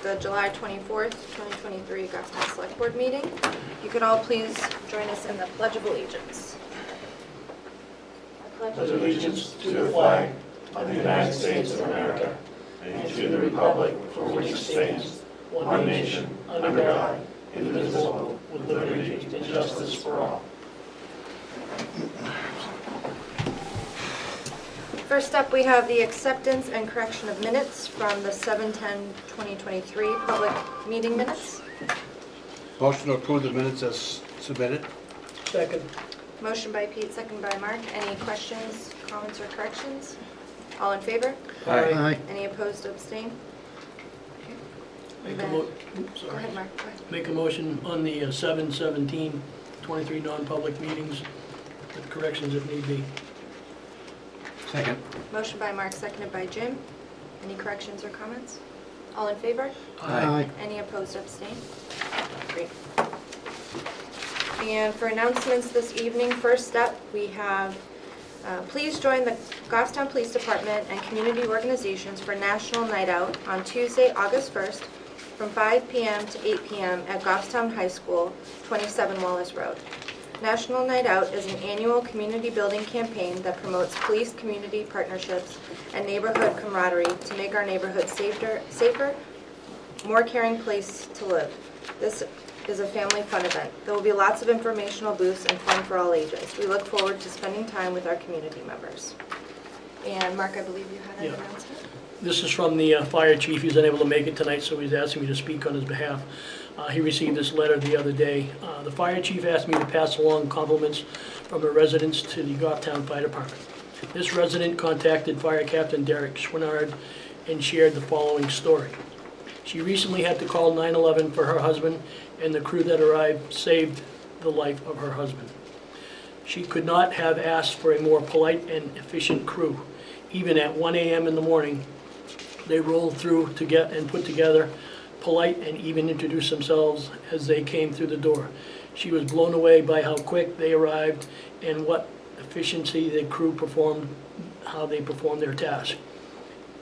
the July 24th, 2023 Goffstown Select Board meeting. You could all please join us in the Pledge of Allegiance. Pledge allegiance to the flag of the United States of America and to the republic for which it stands, one nation, under God, indivisible, with liberty and justice for all. First up, we have the acceptance and correction of minutes from the 7/10/2023 public meeting minutes. Motion to approve the minutes as submitted. Second. Motion by Pete, second by Mark. Any questions, comments, or corrections? All in favor? Aye. Any opposed or abstain? Make a Go sorry. ahead, Mark. Go ahead. Make a motion on the 7/17/23 non-public meetings with corrections if need be. Second. Motion by Mark, seconded by Jim. Any corrections or comments? All in favor? Any opposed or abstain? Great. And for announcements this evening, first up, we have, please join the Goffstown Police Department and community organizations for National Night Out on Tuesday, August 1st, from 5 p.m. to 8 p.m. at Goffstown High School, 27 Wallace Road. National Night Out is an annual community building campaign that promotes police-community partnerships and neighborhood camaraderie to make our neighborhood safer, more caring place to live. This is a family fun event. There will be lots of informational booths and fun for all ages. We look forward to spending time with our community members. And Mark, I believe you had an announcement? This is from the fire chief. He's unable to make it tonight, so he's asking me to speak on his behalf. He received this letter the other day. The fire chief asked me to pass along compliments from a resident to the Goffstown Fire Department. This resident contacted Fire Captain Derek Schwinnard and shared the following story. She recently had to call 911 for her husband, and the crew that arrived saved the life of her husband. She could not have asked for a more polite and efficient crew. Even at 1 a.m. in the morning, they rolled through to get and put together, polite, and even introduced themselves as they came through the door. She was blown away by how quick they arrived and what efficiency the crew performed, how they performed their task.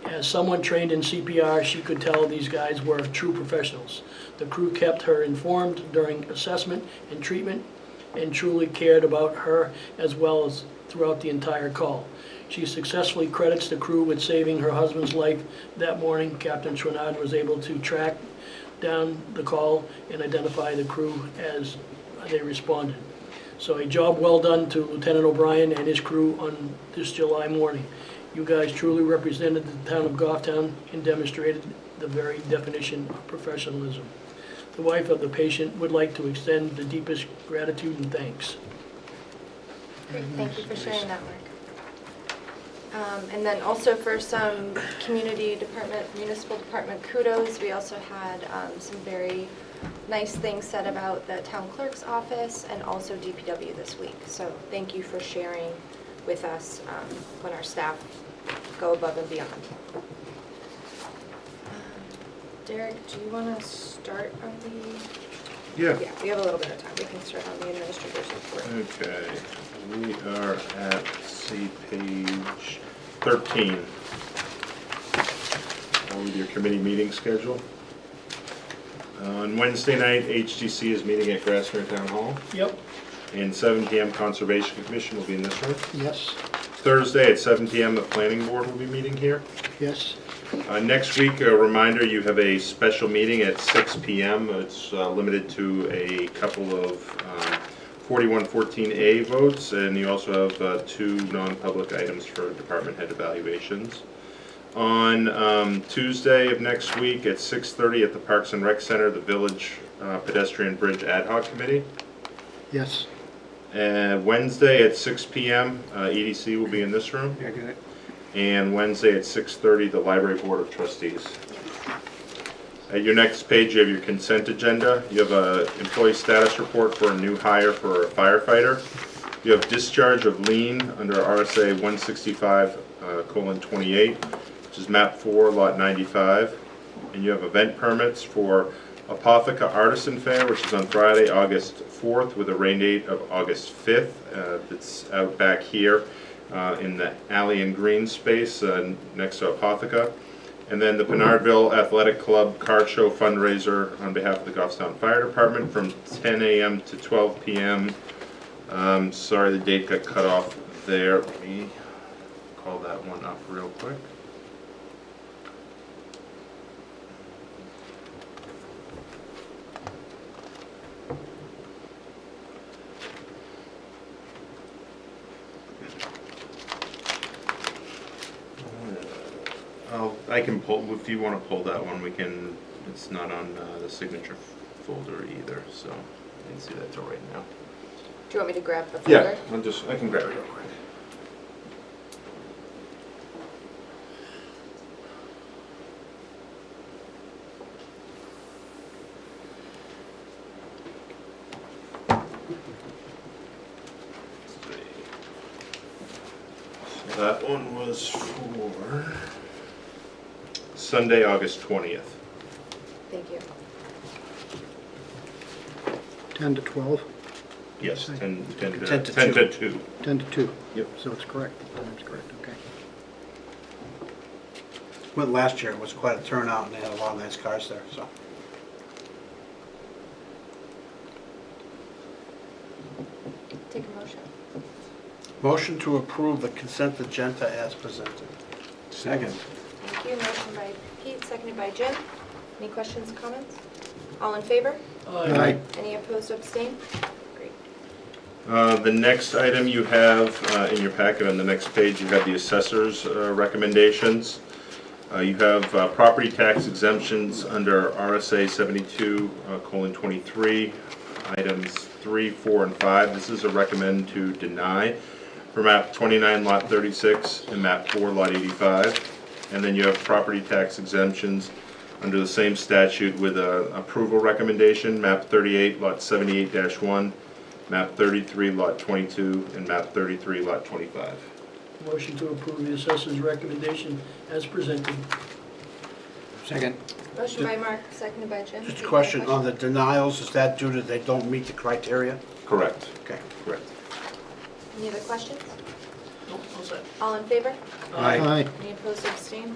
As someone trained in CPR, she could tell these guys were true professionals. The crew kept her informed during assessment and treatment and truly cared about her as well as throughout the entire call. She successfully credits the crew with saving her husband's life that morning. Captain Schwinnard was able to track down the call and identify the crew as they responded. So a job well done to Lieutenant O'Brien and his crew on this July morning. You guys truly represented the town of Goffstown and demonstrated the very definition of professionalism. The wife of the patient would like to extend the deepest gratitude and thanks. Great, thank you for sharing that, Mark. And then also for some community department, municipal department kudos, we also had some very nice things said about the town clerk's office and also DPW this week. So thank you for sharing with us when our staff go above and beyond. Derek, do you want to start on the... Yeah. Yeah, we have a little bit of time. We can start on the administrator's report. Okay, we are at, see, page 13. With your committee meeting schedule. On Wednesday night, HGC is meeting at Grassmere Town Hall. Yep. And 7 p.m. Conservation Commission will be in this room. Yes. Thursday at 7 p.m. the Planning Board will be meeting here. Yes. Next week, a reminder, you have a special meeting at 6 p.m. It's limited to a couple of 4114A votes, and you also have 2 non-public items for department head evaluations. On Tuesday of next week at 6:30 at the Parks and Rec Center, the Village Pedestrian Bridge Ad Hoc Committee. Yes. Wednesday at 6 p.m. EDC will be in this room. Yeah, get it. And Wednesday at 6:30, the Library Board of Trustees. At your next page, you have your consent agenda. You have an employee status report for a new hire for a firefighter. You have discharge of lien under RSA 165:28, which is map 4, lot 95. And you have event permits for Apotheca Artisan Fair, which is on Friday, August 4th, with a rain date of August 5th. It's out back here in the alley and green space next to Apotheca. And then the Pinardville Athletic Club Car Show fundraiser on behalf of the Goffstown Fire Department from 10 a.m. to 12 p.m. Sorry, the date got cut off there. Let me call that one up real quick. I can pull, if you want to pull that one, we can, it's not on the signature folder either, so I can see that till right now. Do you want me to grab the folder? I can grab it real quick. So that one was for Sunday, August 20th. Thank you. 10 to 12, Yes, 10 to 10 to 10 to 2. 10 to 2. Yep. So it's correct. The time's correct, okay. Went last year, it was quite a turnout, and they had a lot of nice cars there, so. Take a motion. Motion to approve the consent agenda as presented. Second. Thank you. Motion by Pete, seconded by Jim. Any questions, comments? All in favor? Aye. Any opposed or abstained? Great. The next item you have in your packet, on the next page, you have the assessor's recommendations. You have property tax exemptions under RSA 72:23, items 3, 4, and 5. This is a recommend to deny for map 29, lot 36, and map 4, lot 85. And then you have property tax exemptions under the same statute with a approval recommendation, map 38, lot 78-1, map 33, lot 22, and map 33, lot 25. Motion to approve the assessor's recommendation as presented. Second. Motion by Mark, seconded by Jim. Just a Any question, on questions? the denials, is that due to they don't meet the criteria? Correct, Okay. correct. Any other questions? Nope, all set. All in favor? Aye. Any opposed or abstained?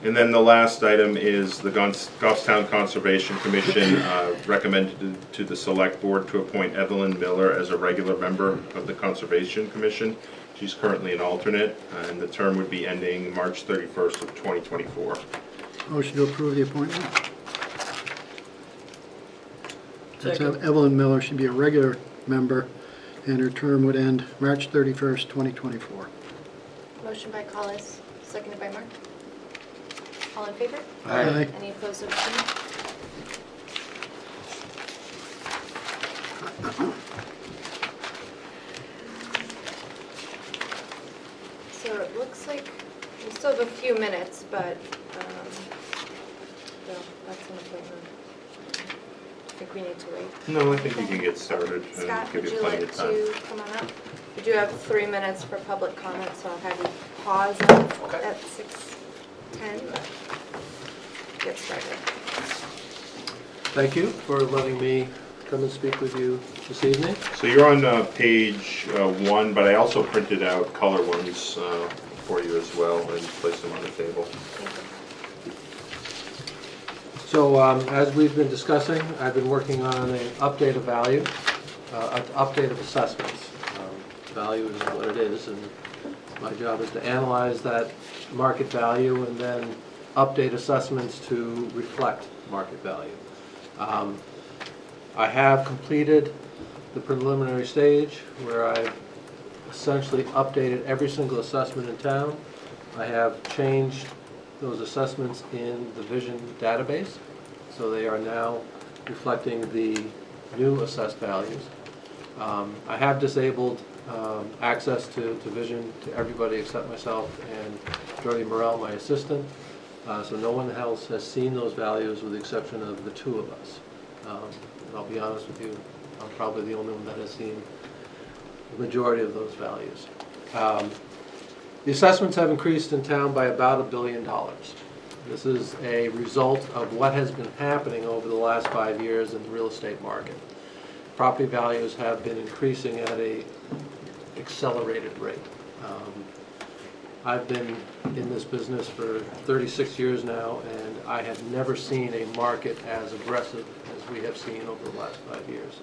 And then the last item is the Goffstown Conservation Commission recommended to the Select Board to appoint Evelyn Miller as a regular member of the Conservation Commission. She's currently an alternate, and the term would be ending March 31st of 2024. Motion to approve the appointment. That's Second. Evelyn Miller should be a regular member, and her term would end March 31st, 2024. Motion by Collis, seconded by Mark. All in favor? Aye. Any opposed or abstained? So it looks like we still have a few minutes, but, no, that's an appointment. I think we need to wait. No, I think we can get started Scott, and give would you you plenty like of time. to come on up? We do have 3 minutes for public comment, so I'll have you pause at 6:10. Get started. Thank you for letting me come and speak with you this evening. So you're on page 1, but I also printed out color ones for you as well and placed them on the table. Thank you. So as we've been discussing, I've been working on an update of value, an update of assessments. Value is what it is, and my job is to analyze that market value and then update assessments to reflect market value. I have completed the preliminary stage where I've essentially updated every single assessment in town. I have changed those assessments in the Vision database, so they are now reflecting the new assessed values. I have disabled access to Vision to everybody except myself and Jody Morrell, my assistant. So no one else has seen those values with the exception of the two of us. And I'll be honest with you, I'm probably the only one that has seen the majority of those values. The assessments have increased in town by about $1 billion. This is a result of what has been happening over the last 5 years in the real estate market. Property values have been increasing at an accelerated rate. I've been in this business for 36 years now, and I have never seen a market as aggressive as we have seen over the last 5 years.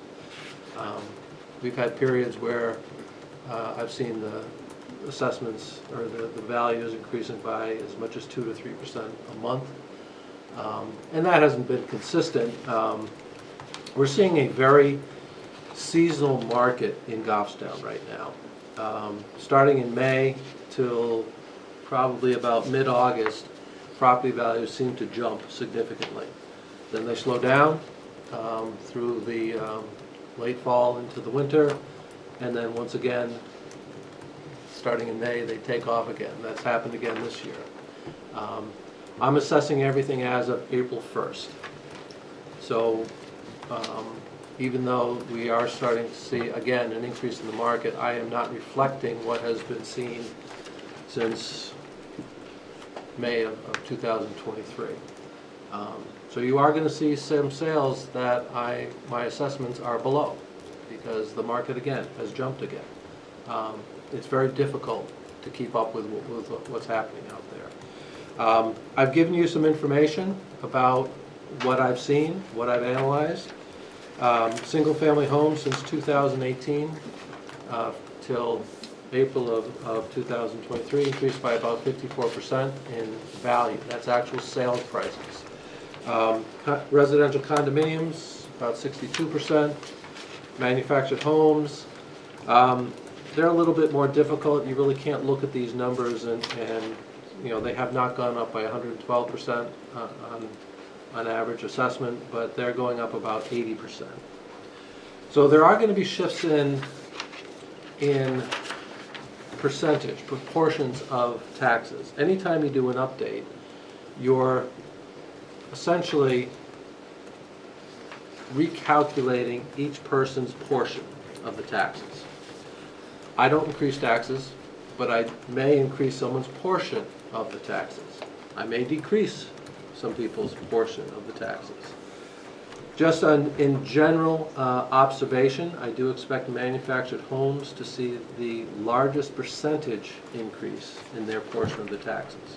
We've had periods where I've seen the assessments or the values increasing by as much as 2 to 3% a month. And that hasn't been consistent. We're seeing a very seasonal market in Goffstown right now. Starting in May till probably about mid-August, property values seem to jump significantly. Then they slow down through the late fall into the winter, and then once again, starting in May, they take off again. That's happened again this year. I'm assessing everything as of April 1st. So even though we are starting to see, again, an increase in the market, I am not reflecting what has been seen since May of 2023. So you are going to see some sales that my assessments are below, because the market, again, has jumped again. It's very difficult to keep up with what's happening out there. I've given you some information about what I've seen, what I've analyzed. Single-family homes since 2018 till April of 2023 increased by about 54% in value. That's actual sales prices. Residential condominiums, about 62%. Manufactured homes, they're a little bit more difficult. You really can't look at these numbers and you know, they have not gone up by 112% on average assessment, but they're going up about 80%. So there are going to be shifts in proportions of taxes. Anytime you do an update, you're essentially recalculating each person's portion of the taxes. I don't increase taxes, but I may increase someone's portion of the taxes. I may decrease some people's portion of the taxes. Just in general observation, I do expect manufactured homes to see the largest percentage increase in their portion of the taxes.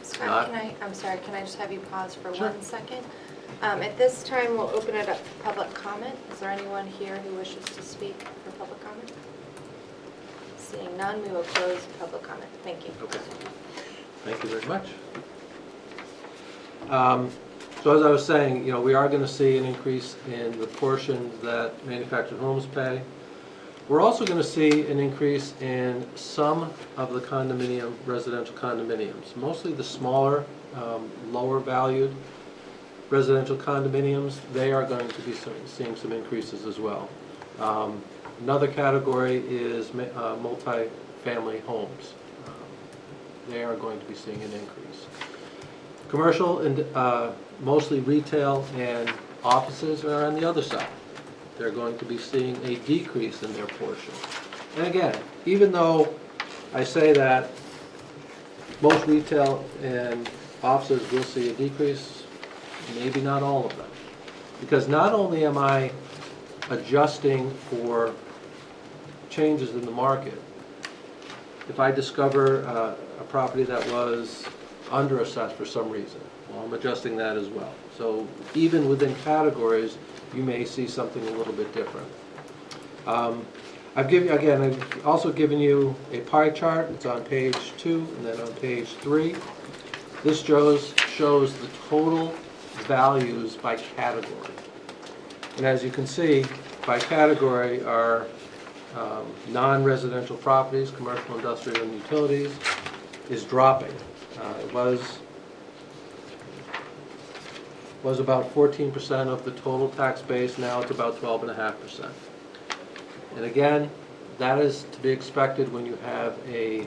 Scott, I'm sorry, can I just have you pause for Sure. 1 second? At this time, we'll open it up for public comment. Is there anyone here who wishes to speak for public comment? Seeing none, we will close public comment. Thank you. Okay. Thank you very much. So as I was saying, you know, we are going to see an increase in the portion that manufactured homes pay. We're also going to see an increase in some of the residential condominiums, mostly the smaller, lower valued residential condominiums. They are going to be seeing some increases as well. Another category is multi-family homes. They are going to be seeing an increase. Commercial and mostly retail and offices are on the other side. They're going to be seeing a decrease in their portion. And again, even though I say that most retail and offices will see a decrease, maybe not all of them. Because not only am I adjusting for changes in the market, if I discover a property that was under-assessed for some reason, well, I'm adjusting that as well. So even within categories, you may see something a little bit different. I've also given you a pie chart. It's on page 2 and then on page 3. This shows the total values by category. And as you can see, by category are non-residential properties, commercial, industrial, and utilities, is dropping. It was about 14% of the total tax base. Now it's about 12.5%. And again, that is to be expected when you have a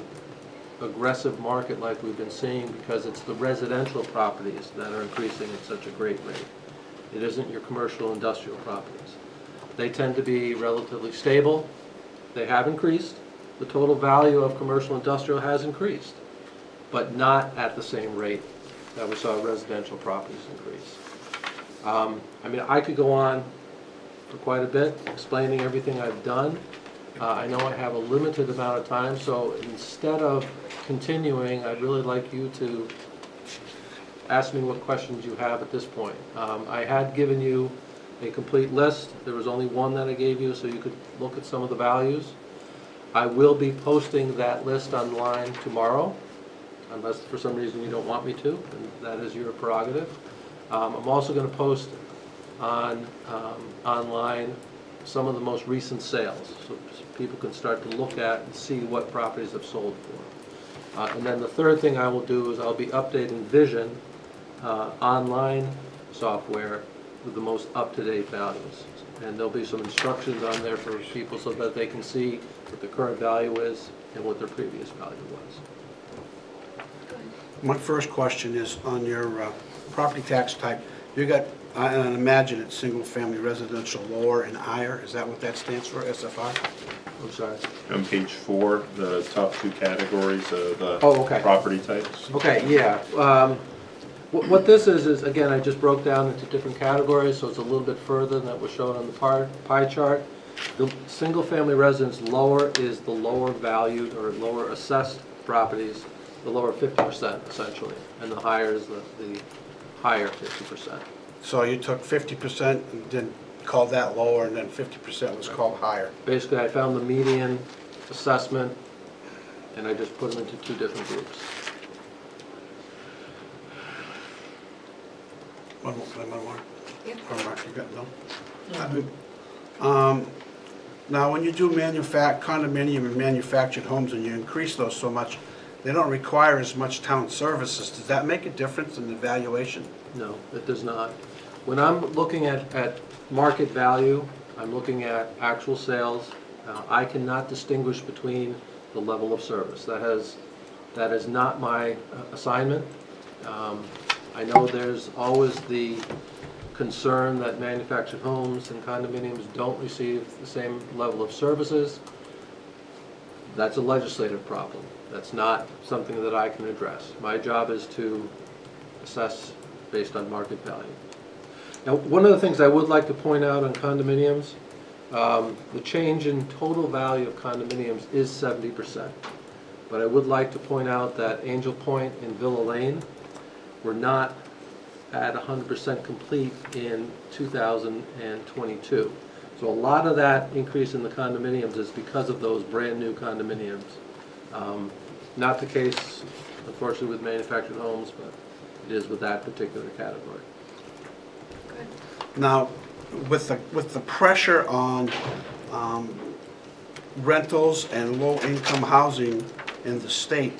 aggressive market like we've been seeing, because it's the residential properties that are increasing at such a great rate. It isn't your commercial industrial properties. They tend to be relatively stable. They have increased. The total value of commercial industrial has increased, but not at the same rate that we saw residential properties increase. I mean, I could go on for quite a bit explaining everything I've done. I know I have a limited amount of time, so instead of continuing, I'd really like you to ask me what questions you have at this point. I had given you a complete list. There was only one that I gave you, so you could look at some of the values. I will be posting that list online tomorrow, unless for some reason you don't want me to, and that is your prerogative. I'm also going to post online some of the most recent sales, so people can start to look at and see what properties have sold for. And then the third thing I will do is I'll be updating Vision online software with the most up-to-date values. And there'll be some instructions on there for people so that they can see what the current value is and what their previous value was. My first question is on your property tax type. You got, I imagine it's single-family residential lower and higher. Is that what that stands for, SFR? I'm sorry. On page 4, the top 2 categories of the Oh, okay. property types. Okay, yeah. What this is, again, I just broke down into different categories, so it's a little bit further than that was shown on the pie chart. The single-family residence lower is the lower valued or lower assessed properties, the lower 50% essentially, and the higher is the higher 50%. So you took 50% and then called that lower, and then 50% was called higher. Basically, I found the median assessment, and I just put them into 2 different groups. One more. Yep. Or Mark, you got, no? Now, when you do condominium and manufactured homes and you increase those so much, they don't require as much town services. Does that make a difference in the valuation? No, it does not. When I'm looking at market value, I'm looking at actual sales. I cannot distinguish between the level of service. That is not my assignment. I know there's always the concern that manufactured homes and condominiums don't receive the same level of services. That's a legislative problem. That's not something that I can address. My job is to assess based on market value. Now, one of the things I would like to point out on condominiums, the change in total value of condominiums is 70%. But I would like to point out that Angel Point and Villa Lane were not at 100% complete in 2022. So a lot of that increase in the condominiums is because of those brand new condominiums. Not the case, unfortunately, with manufactured homes, but it is with that particular category. Now, with the pressure on rentals and low-income housing in the state,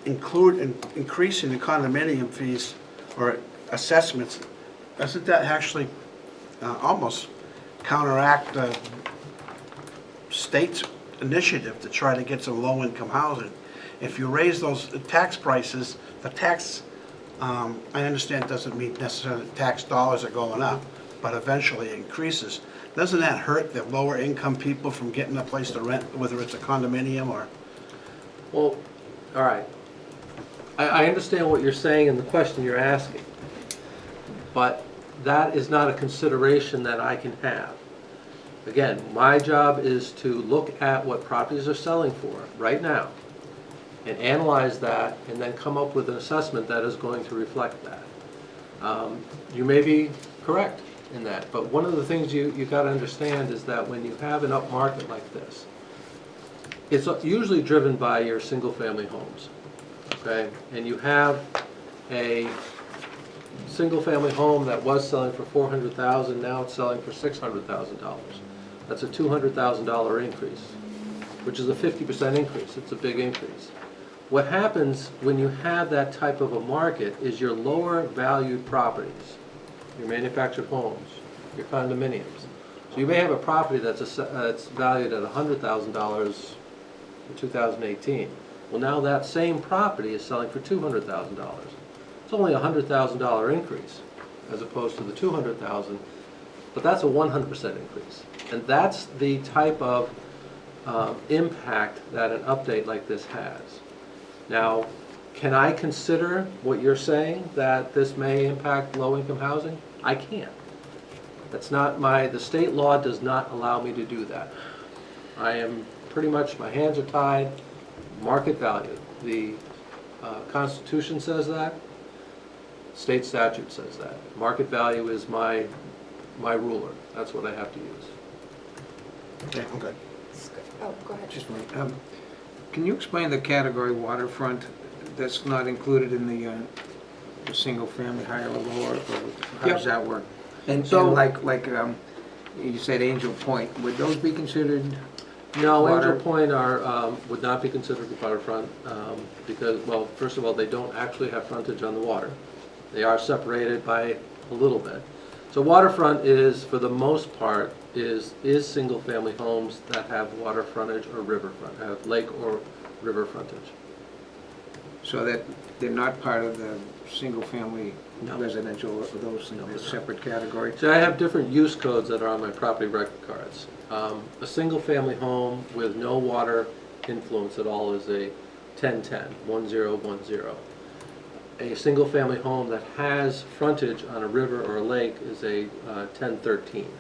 increasing the condominium fees or assessments, doesn't that actually almost counteract the state's initiative to try to get some low-income housing? If you raise those tax prices, the tax, I understand it doesn't mean necessarily tax dollars are going up, but eventually it increases. Doesn't that hurt the lower-income people from getting a place to rent, whether it's a condominium or? Well, all right. I understand what you're saying and the question you're asking, but that is not a consideration that I can have. Again, my job is to look at what properties are selling for right now and analyze that and then come up with an assessment that is going to reflect that. You may be correct in that, but one of the things you got to understand is that when you have an up market like this, it's usually driven by your single-family homes, okay? And you have a single-family home that was selling for $400,000, now it's selling for $600,000. That's a $200,000 increase, which is a 50% increase. It's a big increase. What happens when you have that type of a market is your lower valued properties, your manufactured homes, your condominiums. So you may have a property that's valued at $100,000 in 2018. Well, now that same property is selling for $200,000. It's only a $100,000 increase as opposed to the $200,000, but that's a 100% increase. And that's the type of impact that an update like this has. Now, can I consider what you're saying, that this may impact low-income housing? I can't. That's not the state law does not allow me to do that. I am pretty much, my hands are tied, market value. The Constitution says that, state statute says that. Market value is my ruler, that's what I have to use. Okay. Oh, go ahead. Just one. Can you explain the category waterfront that's not included in the single-family higher or lower? Or how does that work? And So- like you said Angel Point, would those be considered? No, Angel Water. Point would not be considered waterfront, because, well, first of all, they don't actually have frontage on the water. They are separated by a little bit. So waterfront is, for the most part, is single-family homes that have water frontage or river front, have lake or river frontage. So that they're not part of the single-family No. residential or those things, they're separate category? So I have different use codes that are on my property record cards. A single-family home with no water influence at all is a 1010, 1010. A single-family home that has frontage on a river or a lake is a 1013.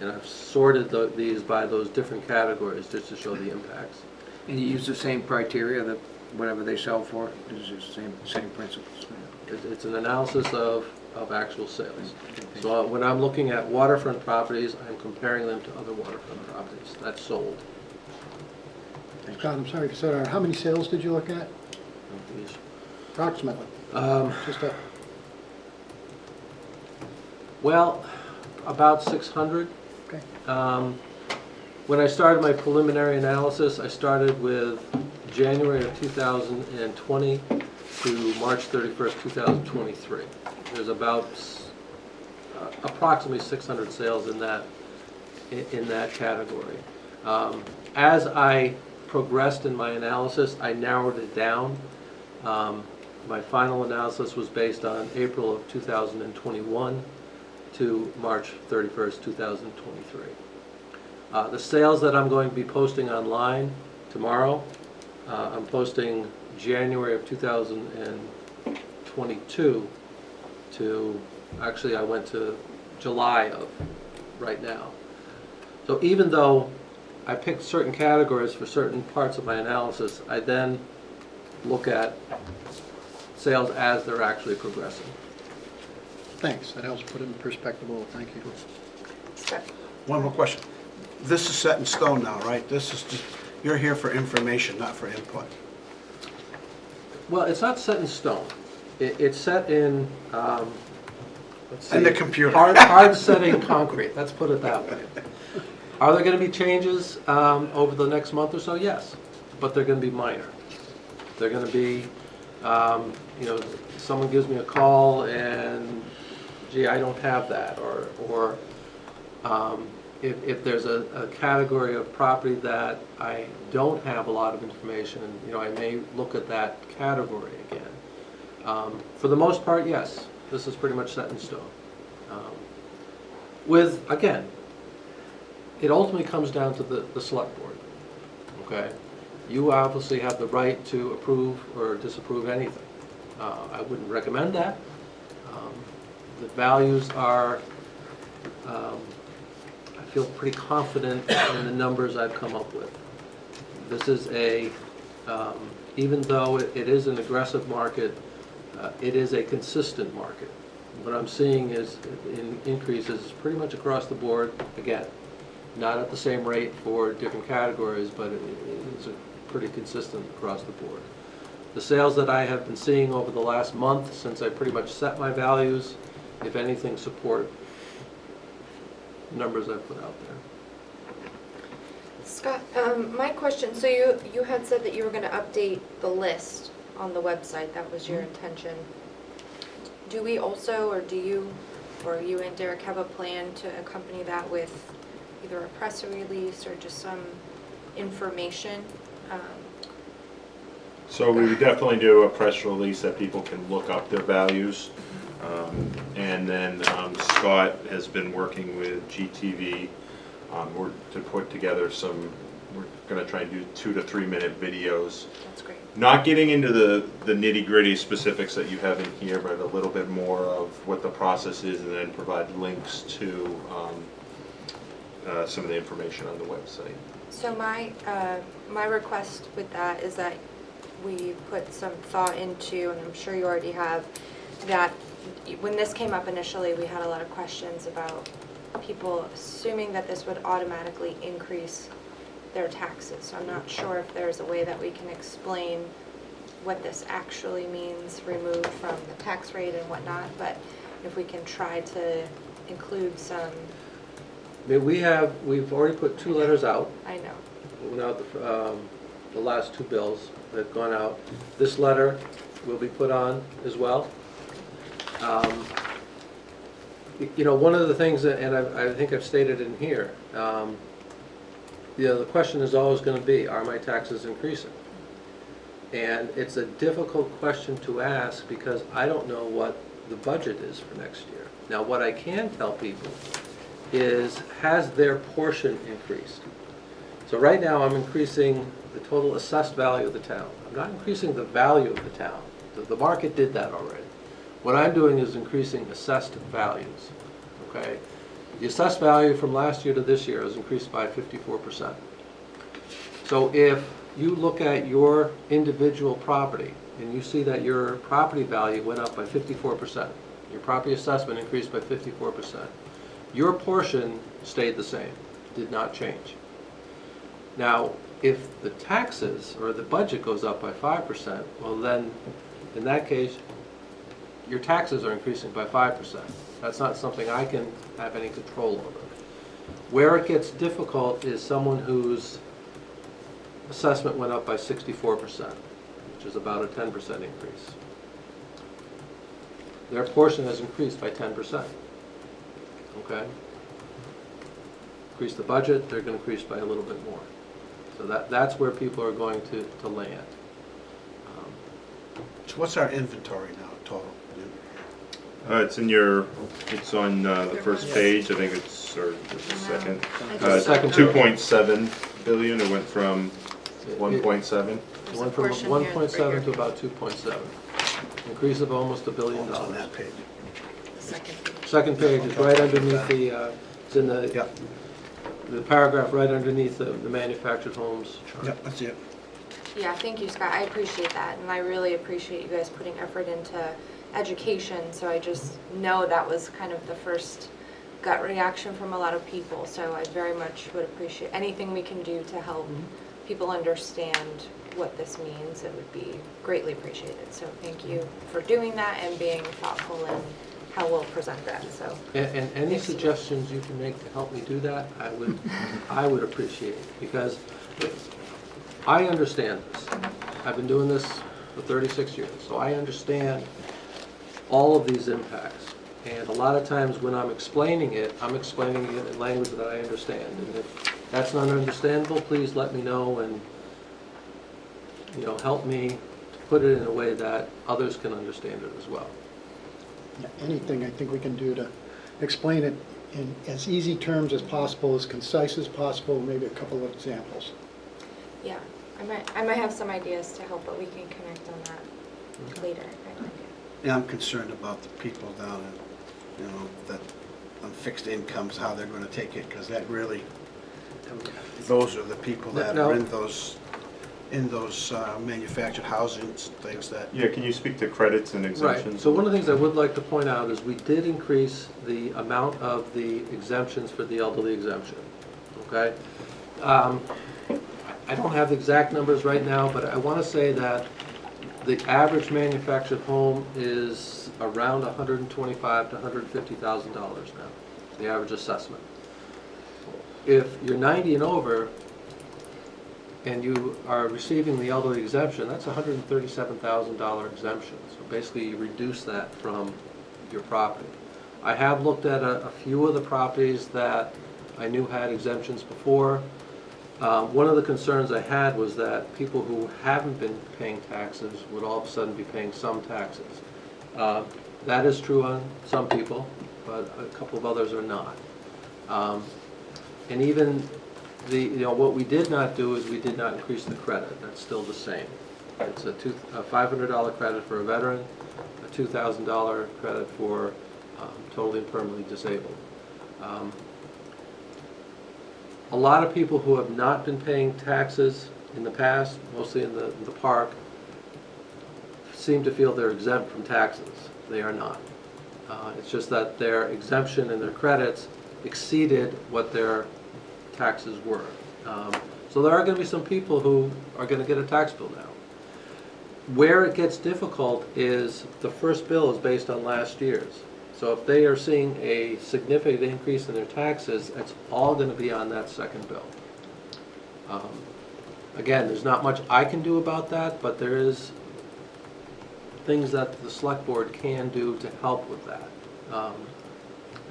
And I've sorted these by those different categories just to show the impacts. And you use the same criteria that whatever they sell for, is the same principles? It's an analysis of actual sales. So when I'm looking at waterfront properties, I'm comparing them to other waterfront properties that's sold. Scott, I'm sorry, Sarah, how many sales did you look at? Approximately, just a, Well, about 600. okay. When I started my preliminary analysis, I started with January of 2020 to March 31st, 2023. There's about approximately 600 sales in that category. As I progressed in my analysis, I narrowed it down. My final analysis was based on April of 2021 to March 31st, 2023. The sales that I'm going to be posting online tomorrow, I'm posting January of 2022 to, actually I went to July of right now. So even though I picked certain categories for certain parts of my analysis, I then look at sales as they're actually progressing. Thanks, that helps put it in perspective, well, thank you. Scott? One more question. This is set in stone now, right? This is just, you're here for information, not for input. Well, it's not set in stone. It's set in, let's see. And the computer. Hard setting concrete, let's put it that way. Are there going to be changes over the next month or so? Yes, but they're going to be minor. They're going to be, someone gives me a call and, gee, I don't have that, or if there's a category of property that I don't have a lot of information, I may look at that category again. For the most part, yes, this is pretty much set in stone. Again, it ultimately comes down to the select board, okay? You obviously have the right to approve or disapprove anything. I wouldn't recommend that. The values are, I feel pretty confident in the numbers I've come up with. This is even though it is an aggressive market, it is a consistent market. What I'm seeing is in increases pretty much across the board, again, not at the same rate for different categories, but it is pretty consistent across the board. The sales that I have been seeing over the last month, since I pretty much set my values, if anything, support numbers I've put out there. Scott, my question, so you had said that you were going to update the list on the website, that was your intention. Do we also, or do you, or you and Derek have a plan to accompany that with either a press release or just some information? So we would definitely do a press release that people can look up their values. And then Scott has been working with GTV to put together we're going to try and do 2 to 3 minute videos. That's great. Not getting into the nitty gritty specifics that you have in here, but a little bit more of what the process is, and then provide links to some of the information on the website. So my request with that is that we put some thought into, and I'm sure you already have, that when this came up initially, we had a lot of questions about people assuming that this would automatically increase their taxes. So I'm not sure if there's a way that we can explain what this actually means, removed from the tax rate and whatnot, but if we can try to include some, I mean, we've already put 2 letters out. I know. Went out the last 2 bills that have gone out. This letter will be put on as well. You know, one of the things that, and I think I've stated in here, you know, the question is always going to be, are my taxes increasing? And it's a difficult question to ask because I don't know what the budget is for next year. Now, what I can tell people is, has their portion increased? So right now, I'm increasing the total assessed value of the town. I'm not increasing the value of the town. The market did that already. What I'm doing is increasing assessed values, okay? The assessed value from last year to this year has increased by 54%. So if you look at your individual property and you see that your property value went up by 54%, your property assessment increased by 54%, your portion stayed the same, did not change. Now, if the taxes or the budget goes up by 5%, well then, in that case, your taxes are increasing by 5%. That's not something I can have any control over. Where it gets difficult is someone whose assessment went up by 64%, which is about a 10% increase. Their portion has increased by 10%. Okay? Increase the budget, they're going to increase by a little bit more. So that's where people are going to land. So what's our inventory now total? It's on the first page, I think it's, or the second. Second. 2.7 billion, it went from 1.7. It went from 1.7 to about 2.7. Increase of almost $1 billion. What's on that page? The second page. Second page is right underneath the, it's in the, Yep, the paragraph right underneath the manufactured homes chart. yep, that's it. Yeah, thank you, Scott. I appreciate that, and I really appreciate you guys putting effort into education, so I just know that was kind of the first gut reaction from a lot of people, so I very much would appreciate anything we can do to help people understand what this means. It would be greatly appreciated, so thank you for doing that and being thoughtful in how we'll present that, so. And any suggestions you can make to help me do that, I would appreciate, because I understand this. I've been doing this for 36 years, so I understand all of these impacts. And a lot of times when I'm explaining it in language that I understand. And if that's not understandable, please let me know and, you know, help me to put it in a way that others can understand it as well. Yeah, anything I think we can do to explain it in as easy terms as possible, as concise as possible, maybe a couple of examples. Yeah, I might have some ideas to help, but we can connect on that later. I think. Yeah, I'm concerned about the people down in, that on fixed incomes, how they're gonna take it, because that really, those are the people that No. are in those manufactured housing things that. Yeah, can you speak to credits and Right, exemptions? so one of the things I would like to point out is we did increase the amount of the exemptions for the elderly exemption, okay? I don't have the exact numbers right now, but I want to say that the average manufactured home is around $125,000 to $150,000 now, the average assessment. If you're 90 and over, and you are receiving the elderly exemption, that's a $137,000 exemption. So basically, you reduce that from your property. I have looked at a few of the properties that I knew had exemptions before. One of the concerns I had was that people who haven't been paying taxes would all of a sudden be paying some taxes. That is true on some people, but a couple of others are not. And even what we did not do is we did not increase the credit. That's still the same. It's a $500 credit for a veteran, a $2,000 credit for totally and permanently disabled. a lot of people who have not been paying taxes in the past, mostly in the park, seem to feel they're exempt from taxes. They are not. It's just that their exemption and their credits exceeded what their taxes were. So there are going to be some people who are going to get a tax bill now. Where it gets difficult is the first bill is based on last year's. So if they are seeing a significant increase in their taxes, it's all going to be on that second bill. Again, there's not much I can do about that, but there is things that the select board can do to help with that.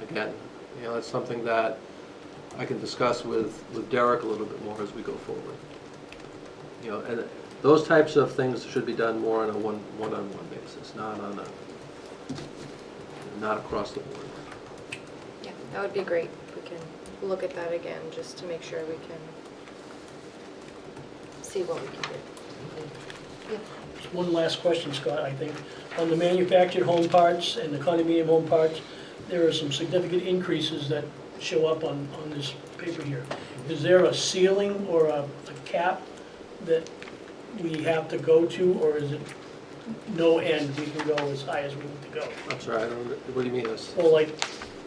Again, you know, it's something that I can discuss with Derek a little bit more as we go forward. You know, and those types of things should be done more on a one-on-one basis, not across the board. Yeah, that would be great if we can look at that again, just to make sure we can see what we can do. Yeah. Just one last question, Scott, I think. On the manufactured home parts and the condominium home parts, there are some significant increases that show up on this paper here. Is there a ceiling or a cap that we have to go to, or is it no end, we can go as high as we need to go? I'm sorry, I don't, what do you mean? Well, like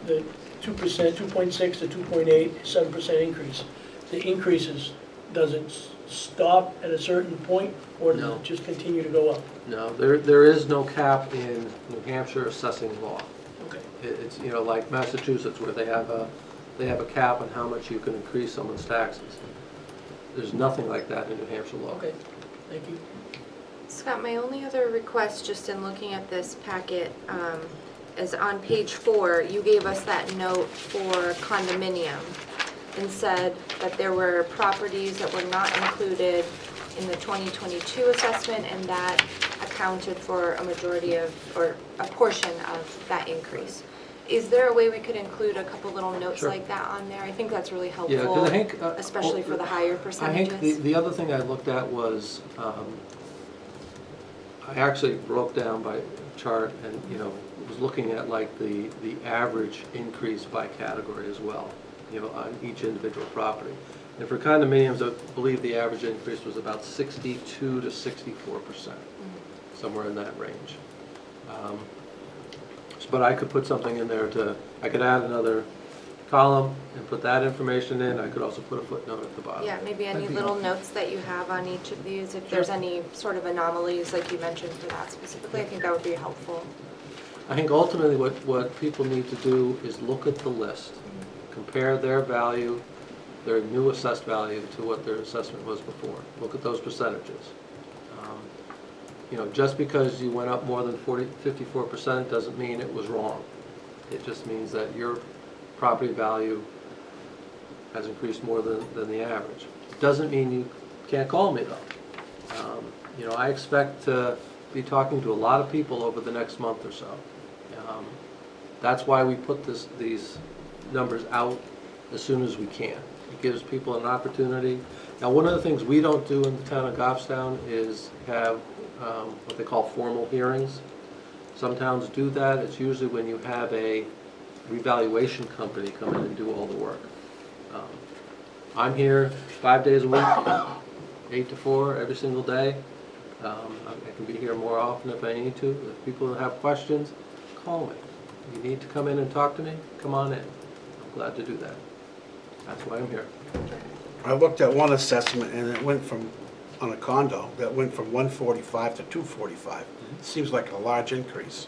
the 2%, 2.6 to 2.8, 7% increase. The increases, does it stop at a certain point, or does No. it just continue to go up? No, there is no cap in New Hampshire assessing law. Okay. It's, you know, like Massachusetts, where they have a cap on how much you can increase someone's taxes. There's nothing like that in New Hampshire law. Okay, thank you. Scott, my only other request, just in looking at this packet, is on page 4, you gave us that note for condominium and said that there were properties that were not included in the 2022 assessment, and that accounted for a majority of, or a portion of that increase. Is there a way we could include a couple little notes Sure. like that on there? I think that's really Yeah, helpful, 'cause I think, especially for the higher I percentages. think the other thing I looked at was, I actually broke down by chart and, you know, was looking at like the average increase by category as well, you know, on each individual property. And for condominiums, I believe the average increase was about 62 to 64%, somewhere in that range. But I could put something in there I could add another column and put that information in. I could also put a footnote at the bottom. Yeah, maybe any That'd be little helpful. notes that you have on each of these, if there's any sort of anomalies like you mentioned for that specifically, I think that would be helpful. I think ultimately what people need to do is look at the list, compare their value, their new assessed value to what their assessment was before. Look at those percentages. You know, just because you went up more than 54% doesn't mean it was wrong. It just means that your property value has increased more than the average. Doesn't mean you can't call me though. You know, I expect to be talking to a lot of people over the next month or so. That's why we put these numbers out as soon as we can. It gives people an opportunity. Now, one of the things we don't do in the town of Goffstown is have what they call formal hearings. Some towns do that. It's usually when you have a revaluation company come in and do all the work. I'm here 5 days a week, 8 to 4 every single day. I can be here more often if I need to. If people have questions, call me. You need to come in and talk to me, come on in. I'm glad to do that. That's why I'm here. I looked at one assessment and it went from, on a condo, that went from 145 to 245. Seems like a large increase,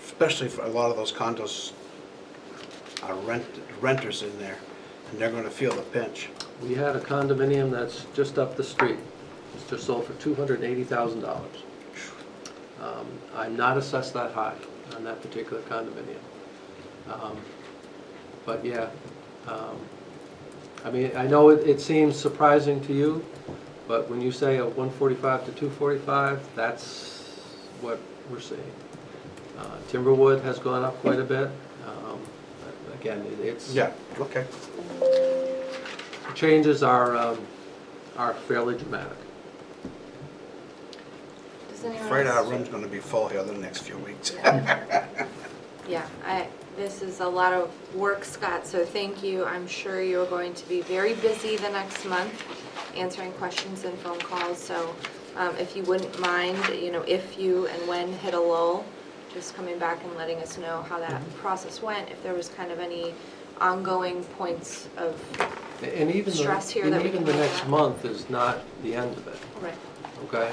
especially for a lot of those condos are renters in there, and they're gonna feel the pinch. We had a condominium that's just up the street. It's just sold for $280,000. I'm not assessed that high on that particular condominium. But yeah, I mean, I know it seems surprising to you, but when you say a 145 to 245, that's what we're seeing. Timberwood has gone up quite a bit. Again, it's... Yeah, okay. The changes are fairly dramatic. Does anyone Afraid our else- room's gonna be full here the next few weeks. Yeah, This is a lot of work, Scott, so thank you. I'm sure you're going to be very busy the next month answering questions and phone calls. So if you wouldn't mind, if you and when hit a lull, just coming back and letting us know how that process went, if there was kind of any ongoing points of And even stress here that we even can the look next at. month is not the end of it, Right. okay?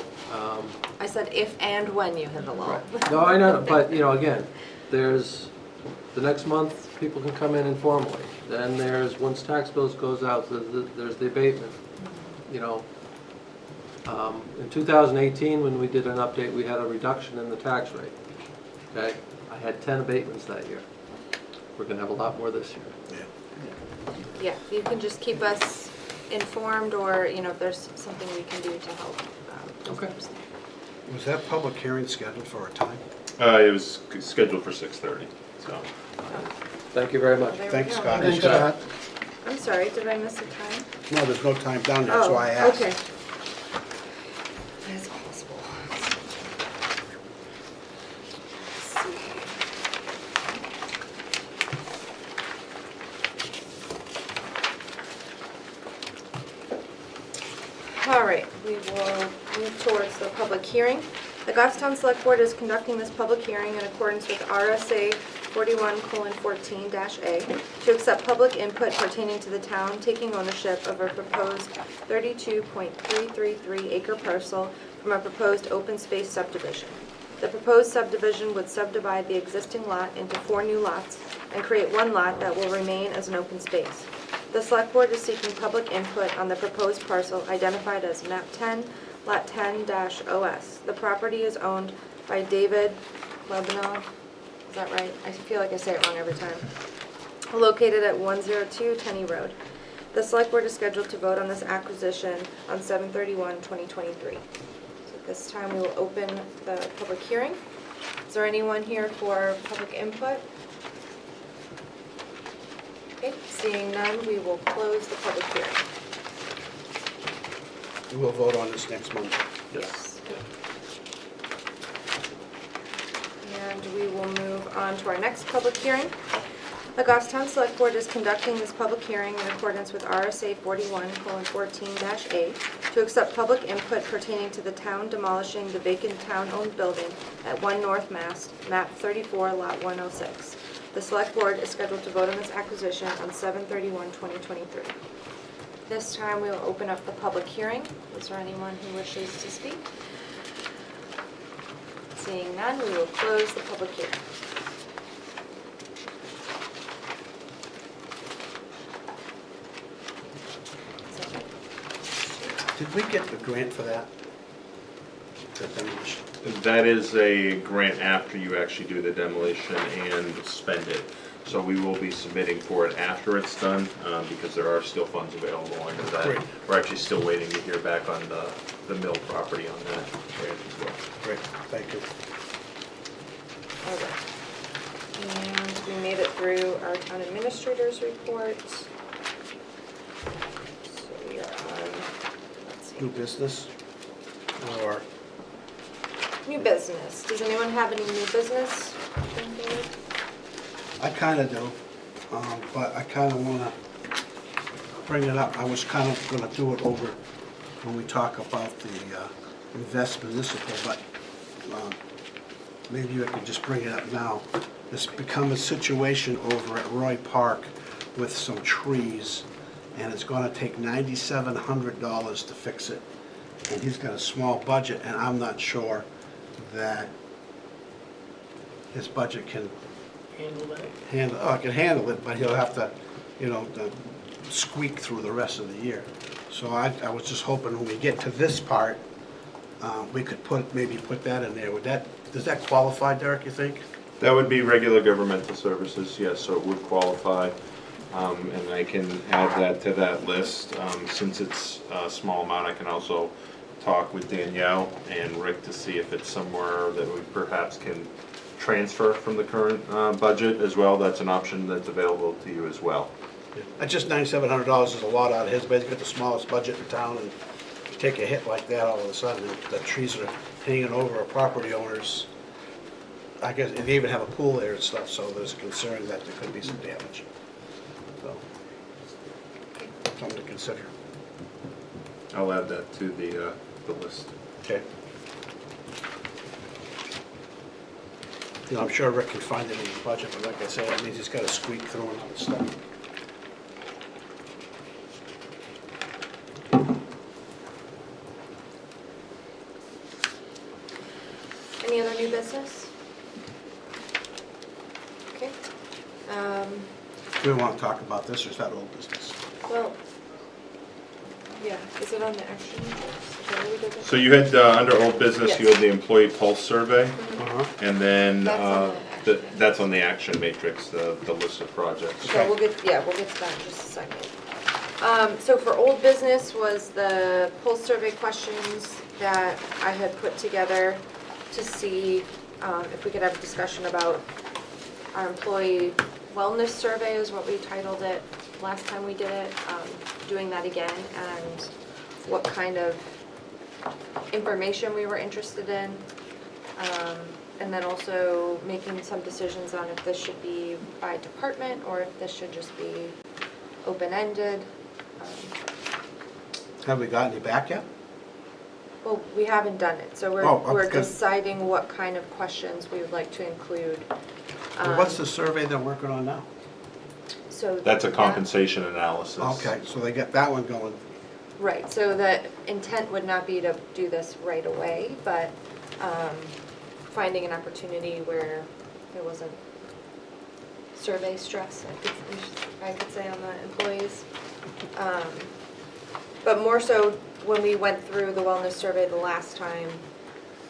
I said if and when you hit a lull. No, I know, but, again, there's, the next month, people can come in informally. Then there's, once tax bills goes out, there's the abatement, In 2018, when we did an update, we had a reduction in the tax rate, okay? I had 10 abatements that year. We're gonna have a lot more this year. Yeah, you can just keep us informed, or, if there's something we can do to help. Okay. Was that public hearing scheduled for a time? It was scheduled for 6:30, so. Thank you very much. There we Thanks, go. Scott. Thanks, Scott. I'm sorry, did I miss a time? No, there's no time down there, that's why I Oh, asked. okay. That's possible. Let's see. All right, we will move towards the public hearing. The Goffstown Select Board is conducting this public hearing in accordance with RSA 41:14-A to accept public input pertaining to the town taking ownership of a proposed 32.333 acre parcel from a proposed open space subdivision. The proposed subdivision would subdivide the existing lot into 4 new lots and create 1 lot that will remain as an open space. The Select Board is seeking public input on the proposed parcel identified as map 10, lot 10-OS. The property is owned by David Lebanon. Is that right? I feel like I say it wrong every time. Located at 102 Tenney Road. The Select Board is scheduled to vote on this acquisition on 7/31/2023. So at this time, we will open the public hearing. Is there anyone here for public input? Okay, seeing none, we will close the public hearing. We'll vote on this next month. Yes. And we will move on to our next public hearing. The Goffstown Select Board is conducting this public hearing in accordance with RSA 41:14-A to accept public input pertaining to the town demolishing the vacant town-owned building at 1 North Mass, map 34, lot 106. The Select Board is scheduled to vote on this acquisition on 7/31/2023. This time, we will open up the public hearing. Is there anyone who wishes to speak? Seeing none, we will close the public hearing. Did we get the grant for that? The demolition? That is a grant after you actually do the demolition and spend it. So we will be submitting for it after it's done, because there are still funds available under that. Great. We're actually still waiting to hear back on the mill property on that grant as well. Great, thank you. Okay. And we made it through our town administrator's report. So we are on, let's New see, business? Or, new business. Does anyone have any new business? I kinda do, but I kinda wanna bring it up. I was kinda gonna do it over when we talk about the invest municipal, but maybe I could just bring it up now. There's become a situation over at Roy Park with some trees, and it's gonna take $9,700 to fix it. And he's got a small budget, and I'm not sure that his budget can Handle that. can handle it, but he'll have to, squeak through the rest of the year. So I was just hoping when we get to this part, we could maybe put that in there. Does that qualify, Derek, you think? That would be regular governmental services, yes, so it would qualify. And I can add that to that list. Since it's a small amount, I can also talk with Danielle and Rick to see if it's somewhere that we perhaps can transfer from the current budget as well. That's an option that's available to you as well. Just $9,700 is a lot out of his, but he's got the smallest budget in town, and you take a hit like that all of a sudden, the trees are hanging over a property owner's I guess they even have a pool there and stuff, so there's a concern that there could be some damage. So, something to consider. I'll add that to the list. Okay. You know, I'm sure Rick can find it in the budget, but like I said, that means he's got to squeak through another stuff. Any other new business? Okay. Do we want to talk about this, or is that old business? Well, yeah, is it on the action? Is that what we did this? So you had, under old business, you Yes. had the employee pulse survey, Uh-huh. and then That's on the action. that's on the action matrix, the list of projects. So we'll get to that in just a second. So for old business was the pulse survey questions that I had put together to see if we could have a discussion about our employee wellness survey is what we titled it last time we did it. Doing that again and what kind of information we were interested in. And then also making some decisions on if this should be by department or if this should just be open-ended. Have we got any back yet? Well, we haven't done it, so Oh, we're okay. deciding what kind of questions we would like to include. What's the survey they're working on now? So That's a that- compensation analysis. Okay, so they got that one going. Right, so the intent would not be to do this right away, but finding an opportunity where there wasn't survey stress, I could say, on the employees. But more so, when we went through the wellness survey the last time,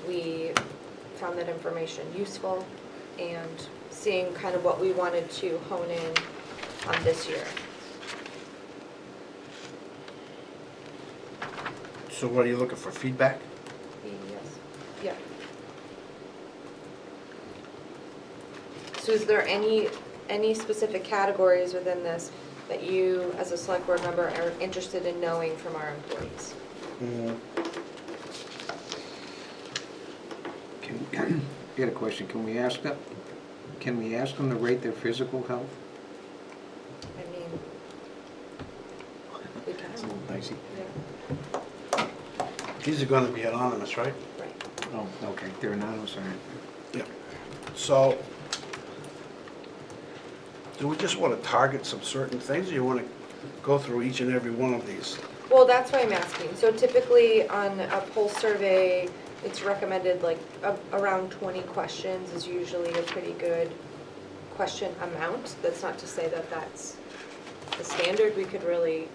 we found that information useful and seeing kind of what we wanted to hone in on this year. So what are you looking for, feedback? Yes, yeah. So is there any specific categories within this that you, as a select board member, are interested in knowing from our employees? I got a question. Can we ask them to rate their physical health? I mean, we can, It's a little dicey. yeah, These are gonna be anonymous, right? right. Oh, okay, they're anonymous, all right. Yeah. So, do we just want to target some certain things, or you want to go through each and every one of these? Well, that's why I'm asking. So typically on a pulse survey, it's recommended like around 20 questions is usually a pretty good question amount. That's not to say that that's the standard. We could really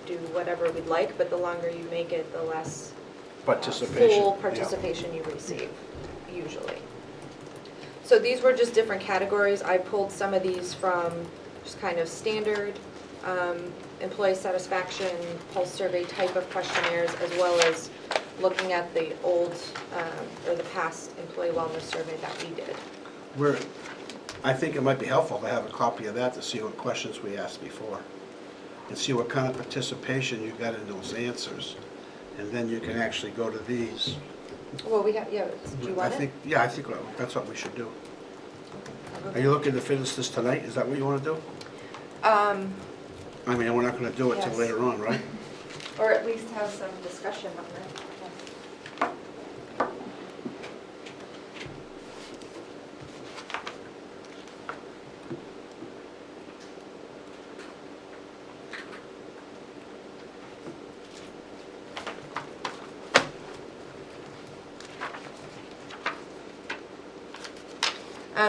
do whatever we'd like, but the longer you make it, the less Participation. full yeah. participation you receive, usually. So these were just different categories. I pulled some of these from just kind of standard employee satisfaction, pulse survey type of questionnaires, as well as looking at the old or the past employee wellness survey that we did. I think it might be helpful to have a copy of that to see what questions we asked before, and see what kind of participation you got in those answers, and then you can actually go to these. Well, we have, yeah, do you want it? Yeah, I think that's what we should do. Are you looking to finish this tonight? Is that what you want to do? I mean, we're not going to do it till Yes. later on, right? Or at least have some discussion on it.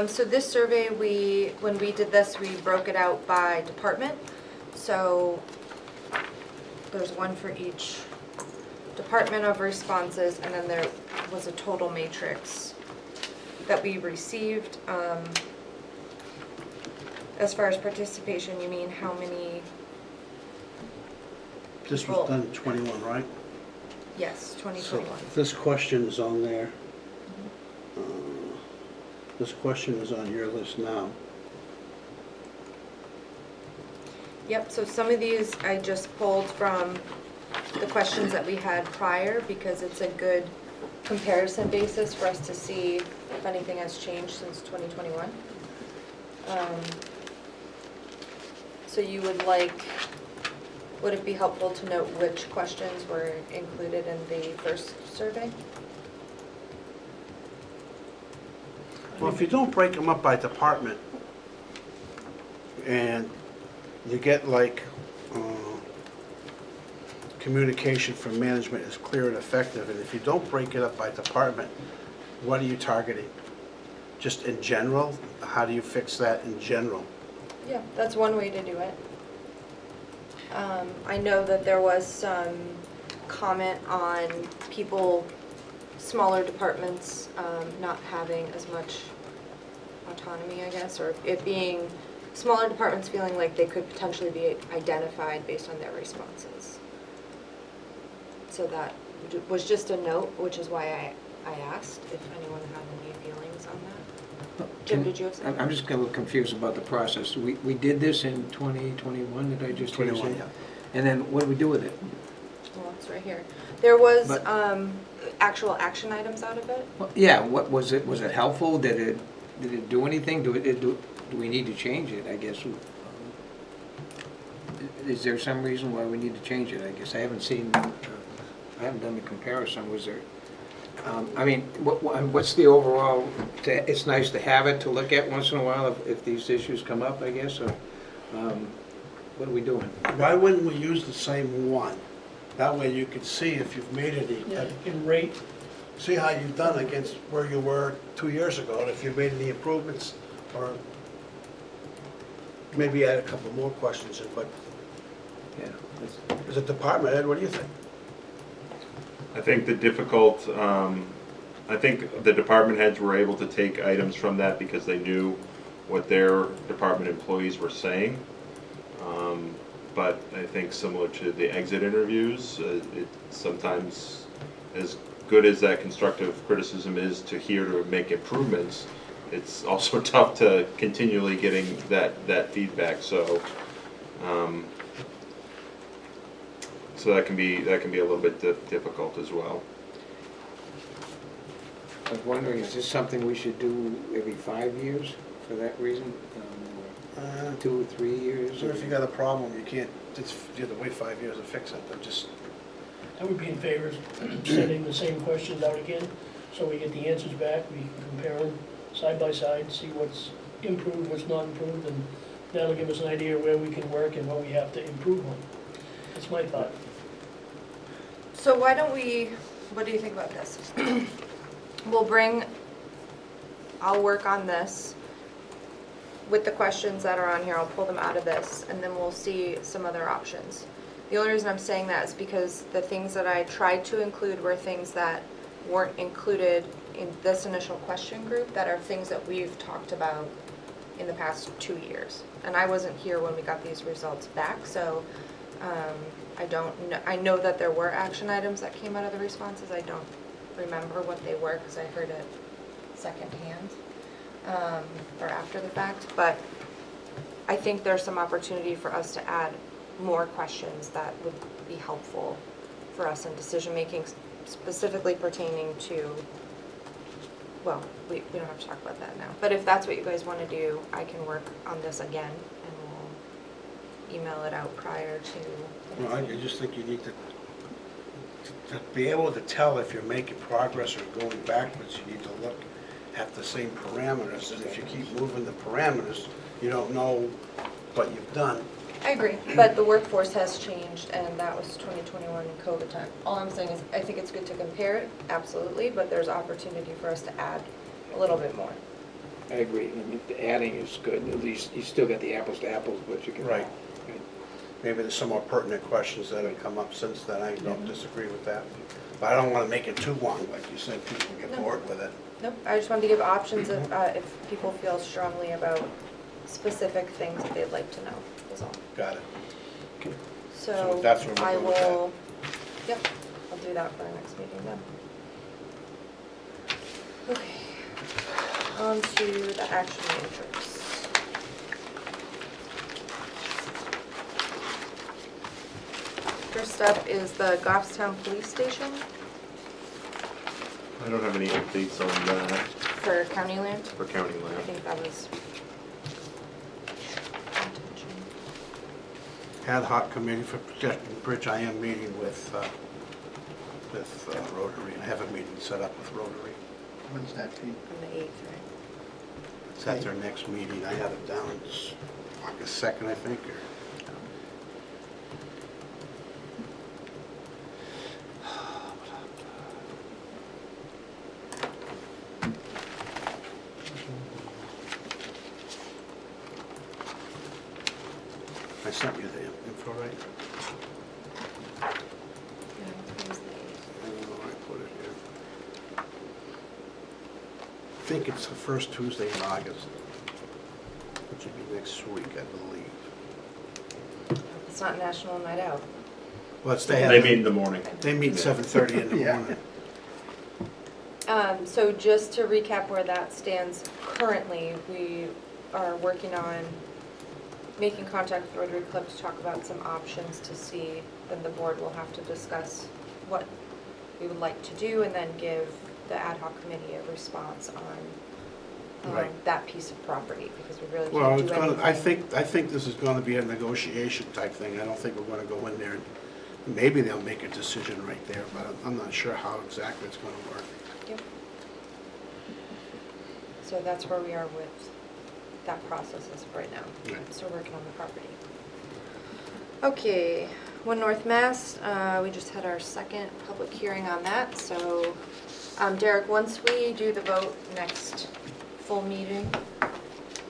So this survey, when we did this, we broke it out by department. So there's one for each department of responses, and then there was a total matrix that we received. As far as participation, you mean how many? This was done 21, right? Yes, So 2021. this question is on there. This question is on your list now. Yep, so some of these I just pulled from the questions that we had prior because it's a good comparison basis for us to see if anything has changed since 2021. So you would would it be helpful to note which questions were included in the first survey? Well, if you don't break them up by department, and you get communication from management is clear and effective, and if you don't break it up by department, what are you targeting? Just in general? How do you fix that in general? Yeah, that's one way to do it. I know that there was some comment on people, smaller departments, not having as much autonomy, I guess, or it being, smaller departments feeling like they could potentially be identified based on their responses. So that was just a note, which is why I asked if anyone had any feelings on that. Jim, did you have something? I'm just a little confused about the process. We did this in 2021, did I just hear you say? 21, yeah. And then what do we do with it? Well, it's right here. There was But- actual action items out of it. Well, yeah, what was it? Was it helpful? Did it do anything? Do we need to change it, I guess? Is there some reason why we need to change it? I guess I haven't seen, I haven't done the comparison. Was there, I mean, what's the overall, it's nice to have it to look at once in a while if these issues come up, I guess, or what are we doing? Why wouldn't we use the same one? That way you can see if you've made any, Yeah, you can rate, see how you've done against where you were 2 years ago, and if you've made any improvements, or maybe add a couple more questions in, but Yeah, that's- as a department head, what do you think? I think I think the department heads were able to take items from that because they knew what their department employees were saying. But I think similar to the exit interviews, it sometimes, as good as that constructive criticism is to hear to make improvements, it's also tough to continually getting that feedback, so that can be a little bit difficult as well. I was wondering, is this something we should do every 5 years for that reason? 2 or 3 years? So if you got a problem, you can't, you have to wait 5 years to fix it, but just, I would be in favor of sending the same questions out again, so we get the answers back, we can compare them side by side, see what's improved, what's not improved, and that'll give us an idea where we can work and what we have to improve on. That's my thought. So why don't we, what do you think about this? I'll work on this with the questions that are on here, I'll pull them out of this, and then we'll see some other options. The only reason I'm saying that is because the things that I tried to include were things that weren't included in this initial question group, that are things that we've talked about in the past 2 years. And I wasn't here when we got these results back, so I don't know. I know that there were action items that came out of the responses. I don't remember what they were because I heard it secondhand or after the fact. But I think there's some opportunity for us to add more questions that would be helpful for us in decision-making, specifically pertaining to, well, we don't have to talk about that now. But if that's what you guys want to do, I can work on this again, and we'll email it out prior to the well, I next meeting. just think you need to be able to tell if you're making progress or going backwards. You need to look at the same parameters, and if you keep moving the parameters, you don't know what you've done. I agree, but the workforce has changed, and that was 2021 in COVID time. All I'm saying is, I think it's good to compare it, absolutely, but there's opportunity for us to add a little bit more. I agree. I mean, the adding is good. At least you still got the apples to apples, but you can. Right. Maybe there's some more pertinent questions that have come up since then. I don't disagree with that. But I don't want to make it too long, like you said, people get No. bored with it. Nope, I just wanted to give options if people feel strongly about specific things that they'd like to know, is all. Got it. So that's where we're I going with that. will, yep, I'll do that for our next meeting then. Okay, on to the action matrix. First up is the Goffstown Police Station. I don't have any updates on that For county land? for county I land. think that was. Ad hoc committee for protecting bridge, I am meeting with Rotary. I have a meeting set up with Rotary. When's that be? On the 8th, right? It's at their next meeting. I have it down, it's August 2nd, I think, or... I sent you the info, right? Yeah, it was the 8th. I don't know where I put it here. I think it's the first Tuesday in August, which would be next week, I believe. It's not National Night Out. Well, it's They meet in the morning. They meet 7:30 in the Yeah. morning. So just to recap where that stands currently, we are working on making contact with Rotary Club to talk about some options to see, then the board will have to discuss what we would like to do and then give the ad hoc committee a response on Right. that piece of property, because we really Well, can't it's do gonna, anything. I think this is gonna be a negotiation type thing. I don't think we're gonna go in there and, maybe they'll make a decision right there, but I'm not sure how exactly it's gonna work. Yep. So that's where we are with that process as of right now. Right. Still working on the property. Okay, One North Mass, we just had our second public hearing on that, so Derek, once we do the vote next full meeting,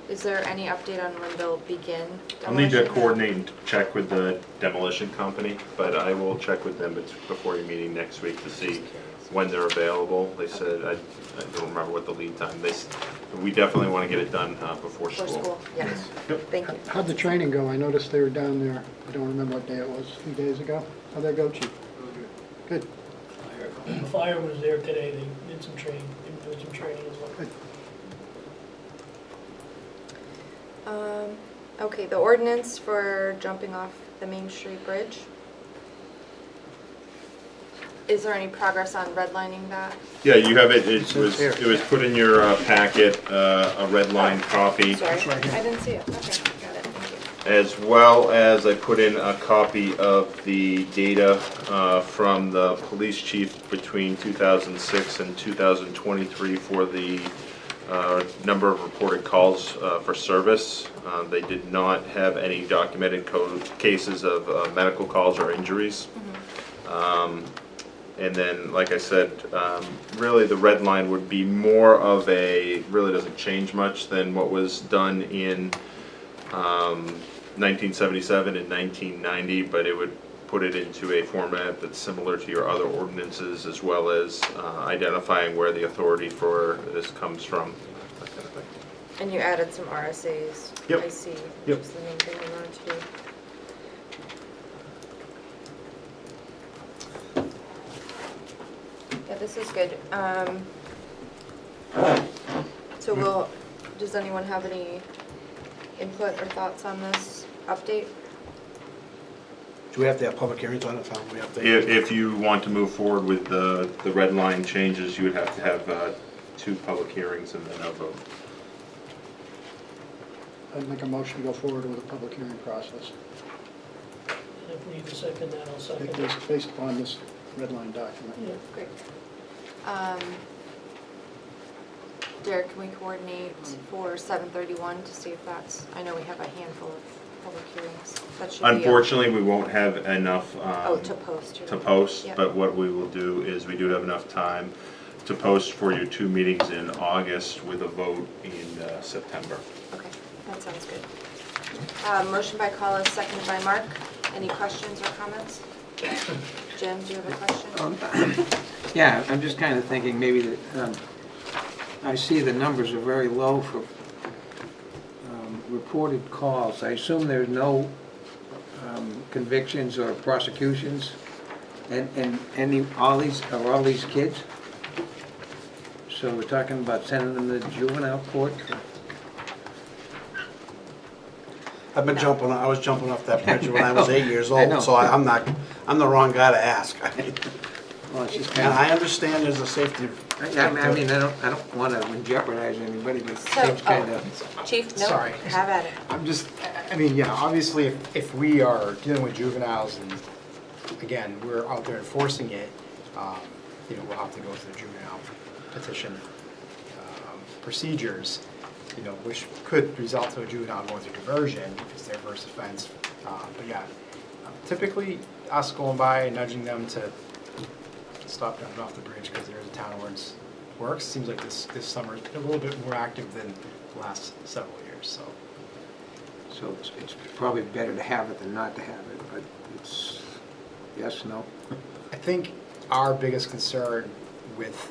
is there any update on when they'll begin demolition? I'll need to coordinate and check with the demolition company, but I will check with them before your meeting next week to see when they're available. They said, I don't remember what the lead time, we definitely want to get it done before For school. school, yes. Thank you. How'd the training go? I noticed they were down there, I don't remember what day it was, a few days ago. How'd that go, Chief? Good. The fire was there today, they did some training, they were doing some training as well. Good. Okay, the ordinance for jumping off the Main Street Bridge. Is there any progress on redlining that? Yeah, you have it, says here. it was put in your packet, a red line copy, Sorry, It's right here. I didn't see it. Okay, got it, thank you. as well as I put in a copy of the data from the police chief between 2006 and 2023 for the number of reported calls for service. They did not have any documented cases of medical calls or injuries. And then, like I said, really the red line would be more of a, really doesn't change much than what was done in 1977 and 1990, but it would put it into a format that's similar to your other ordinances, as well as identifying where the authority for this comes from, that kind of thing. And you added some RSAs. Yep. I see, which Yep. is the main thing we wanted to do. Yeah, this is good. So does anyone have any input or thoughts on this update? Do we have to have public hearings on it, Tom? We have to. If you want to move forward with the red line changes, you would have to have 2 public hearings and then a vote. I'd make a motion to go forward with a public hearing process. And if we need to second that, I'll second it. Based upon this red line document. Yeah. Great. Derek, can we coordinate for 7:31 to see if that's, I know we have a handful of public hearings. That should be. Unfortunately, we won't have enough Oh, to post. you're to right. post, Yep. but what we will do is we do have enough time to post for your 2 meetings in August with a vote in September. Okay, that sounds good. Motion by Collis, seconded by Mark. Any questions or comments? Jim, do you have a question? Yeah, I'm just kind of thinking maybe that, I see the numbers are very low for reported calls. I assume there's no convictions or prosecutions, and all these kids? So we're talking about sending them to juvenile court? I've been jumping, I was jumping off that bridge when I was 8 years I know. old, so I'm the wrong guy to ask. Well, it's just And kind I understand there's a safety, I mean, I don't want to jeopardize anybody, but it So, seems kind of, Chief, no, Sorry. have at it. I'm just, I mean, yeah, obviously, if we are dealing with juveniles and, again, we're out there enforcing it, you know, we'll have to go through the juvenile petition procedures, you know, which could result to a juvenile going through diversion if it's their first offense. But yeah, typically, us going by and nudging them to stop jumping off the bridge because there is a town ordinance works. Seems like this summer's been a little bit more active than the last several years, so. so it's probably better to have it than not to have it, but it's, yes, no? I think our biggest concern with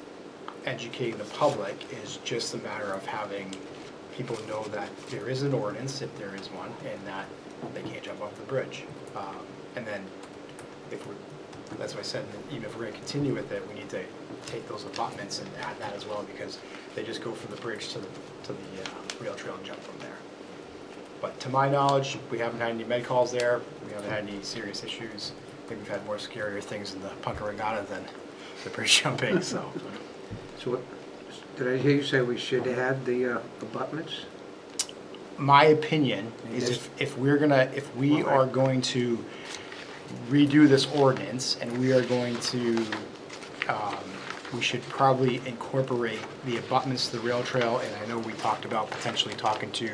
educating the public is just a matter of having people know that there is an ordinance, if there is one, and that they can't jump off the bridge. And then, if we're, that's why I said, even if we're gonna continue with it, we need to take those abutments and add that as well, because they just go from the bridge to the rail trail and jump from there. But to my knowledge, we haven't had any med calls there, we haven't had any serious issues. I think we've had more scarier things in the Punta Regatta than the bridge jumping, so. So what, did I hear you say we should add the abutments? My opinion is if we are going to redo this ordinance and we are going to, we should probably incorporate the abutments to the rail trail, and I know we talked about potentially talking to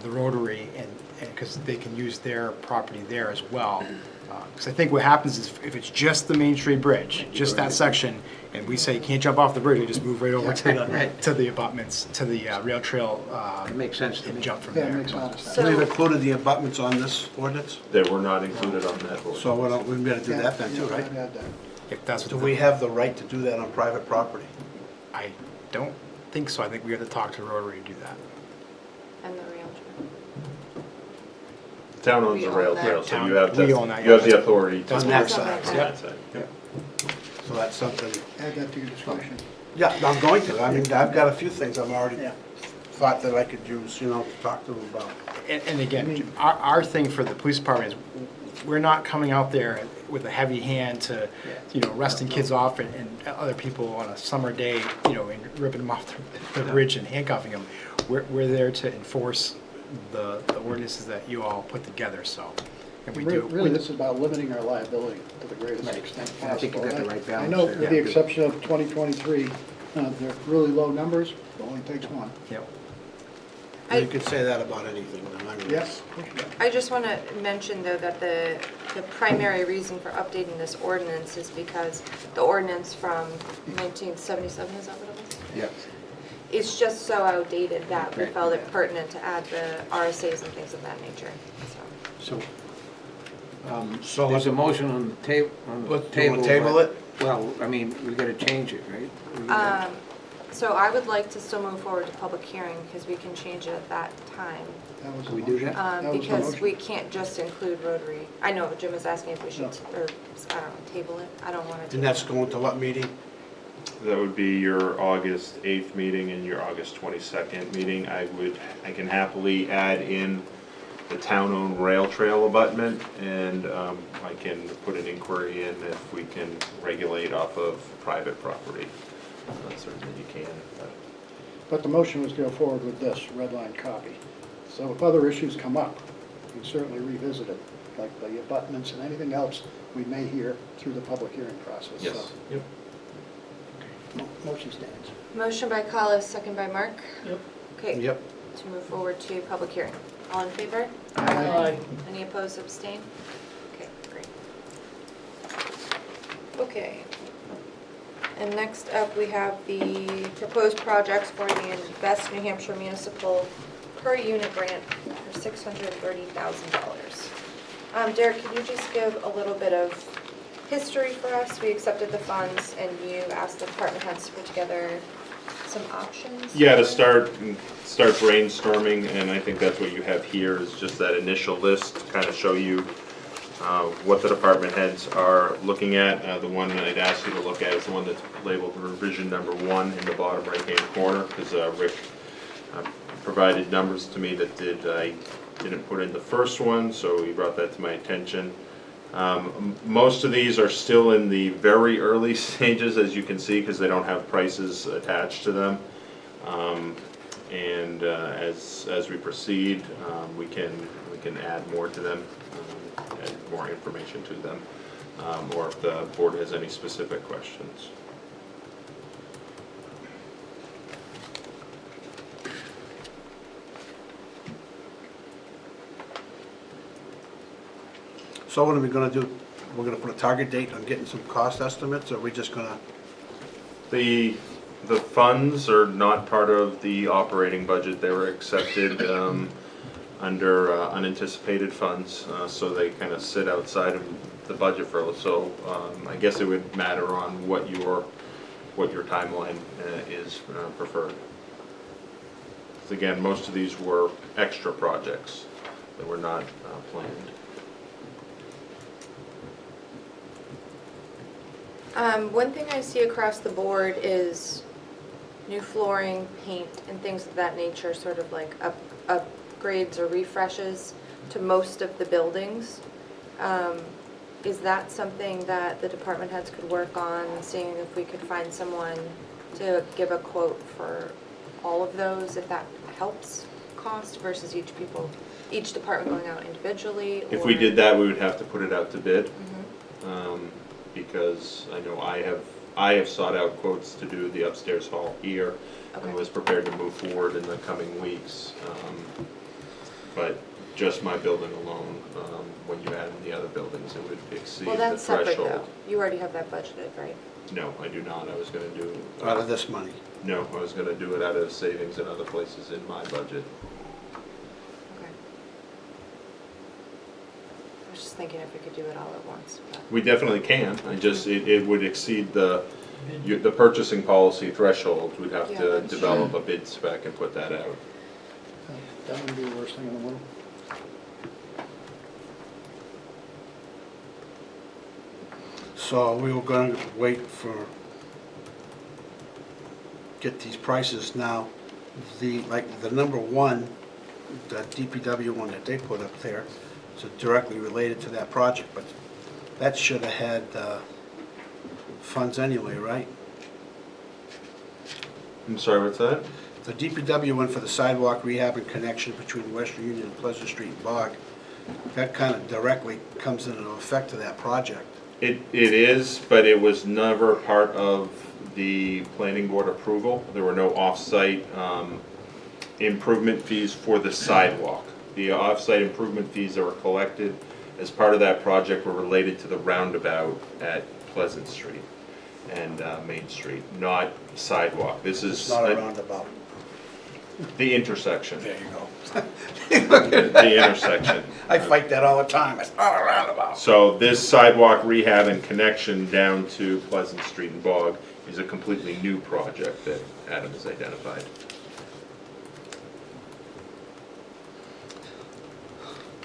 the Rotary, and because they can use their property there as well. Because I think what happens is if it's just the Main Street Bridge, just that section, and we say you can't jump off the bridge, they just move right over to the abutments, to the rail trail. It makes sense to And me. jump from That there. makes a lot of sense. So- we've included the abutments on this ordinance, They were not included on that. so we better do that then too, Yeah, right? I'd add that. If that's Do what we have the right to do that on private property? I don't think so. I think we have to talk to Rotary to do that. And the rail trail. Town owns We the own rail that. trail, so Town- you have we own that, you have yeah. the authority to. On that That's on side, that Yeah. side. Yep. So that's something, Add that to your discussion. yeah, I'm going to, I mean, I've got a few things I've already Yeah. thought that I could use, you know, to talk to them about. And again, our thing for the police department is, we're not coming out there with a heavy hand to, you know, arresting kids off and other people on a summer day, you know, and ripping them off the bridge and handcuffing them. We're there to enforce the ordinances that you all put together, so, and we do. Really, this is about limiting our liability to the greatest Right. extent And I think you possible. got the right balance I know, there. with the Yeah. exception of 2023, they're really low numbers, it only takes one. Yep. You could say that about anything, then, I mean. Yes? I just want to mention, though, that the primary reason for updating this ordinance is because the ordinance from 1977, is that what it was? Yes. It's just so outdated that we Right. felt it pertinent to add the RSAs and things of that nature, so. So, So there's a motion on the table. What, do you want to table it? Well, I mean, we gotta change it, right? We gotta- So I would like to still move forward to public hearing, because we can change it at that time. That was Can the we do motion. that? That was the Because motion. we can't just include Rotary. I know Jim was asking if we should, or, I don't know, table it. I don't want to. And that's going to what meeting? That would be your August 8th meeting and your August 22nd meeting. I can happily add in the town-owned rail trail abutment, and I can put an inquiry in if we can regulate off of private property. Certainly you can, but But the motion was to go forward with this red line copy. So if other issues come up, we can certainly revisit it, like the abutments and anything else we may hear through the public hearing process. So, yes. Yep. Motion stands. Motion by Collis, second by Mark. Yep. Okay. Yep. To move forward to public hearing. All in favor? Aye. Any opposed, abstain? Okay, great. Okay. And next up, we have the proposed projects for the Invest New Hampshire Municipal per unit grant for $630,000. Derek, could you just give a little bit of history for us? We accepted the funds and you asked the department heads to put together some options. Yeah, to start brainstorming, and I think that's what you have here, is just that initial list, to kind of show you what the department heads are looking at. The one that I'd ask you to look at is the one that's labeled revision number 1 in the bottom right-hand corner, because Rick provided numbers to me that I didn't put in the first one, so he brought that to my attention. Most of these are still in the very early stages, as you can see, because they don't have prices attached to them. And as we proceed, we can add more to them, add more information to them, or if the board has any specific questions. So what are we gonna do? We're gonna put a target date on getting some cost estimates, or are we just gonna? The funds are not part of the operating budget. They were accepted under unanticipated funds, so they kind of sit outside of the budget for, so I guess it would matter on what your timeline is preferred. 'Cause again, most of these were extra projects that were not planned. One thing I see across the board is new flooring, paint, and things of that nature, sort of like upgrades or refreshes to most of the buildings. Is that something that the department heads could work on, seeing if we could find someone to give a quote for all of those, if that helps cost versus each department going out individually? If we did that, we would have to put it out to bid. Mhm. Because I know I have sought out quotes to do the upstairs hall here and Okay. was prepared to move forward in the coming weeks. But just my building alone, when you add in the other buildings, it would exceed Well, the that's separate threshold. though. You already have that budgeted, right? No, I do not. I was gonna do. Out of this money. No, I was gonna do it out of savings in other places in my budget. Okay. I was just thinking if we could do it all at once. But. We definitely can. It would exceed the purchasing policy threshold. We'd have Yeah, to that's develop a bid spec and put that out. That wouldn't be the worst thing in the world. So we were gonna wait for, get these prices now. The number one, the DPW one that they put up there, is directly related to that project, but that should have had funds anyway, right? I'm sorry, what's that? The DPW one for the sidewalk rehab and connection between Western Union and Pleasant Street and Bog, that kind of directly comes into effect to that project. It is, but it was never part of the planning board approval. There were no off-site improvement fees for the sidewalk. The off-site improvement fees that were collected as part of that project were related to the roundabout at Pleasant Street and Main Street, not sidewalk. This is It's not a roundabout. the intersection. There you go. The intersection. I fight that all the time. It's not a roundabout. So this sidewalk rehab and connection down to Pleasant Street and Bog is a completely new project that Adam has identified.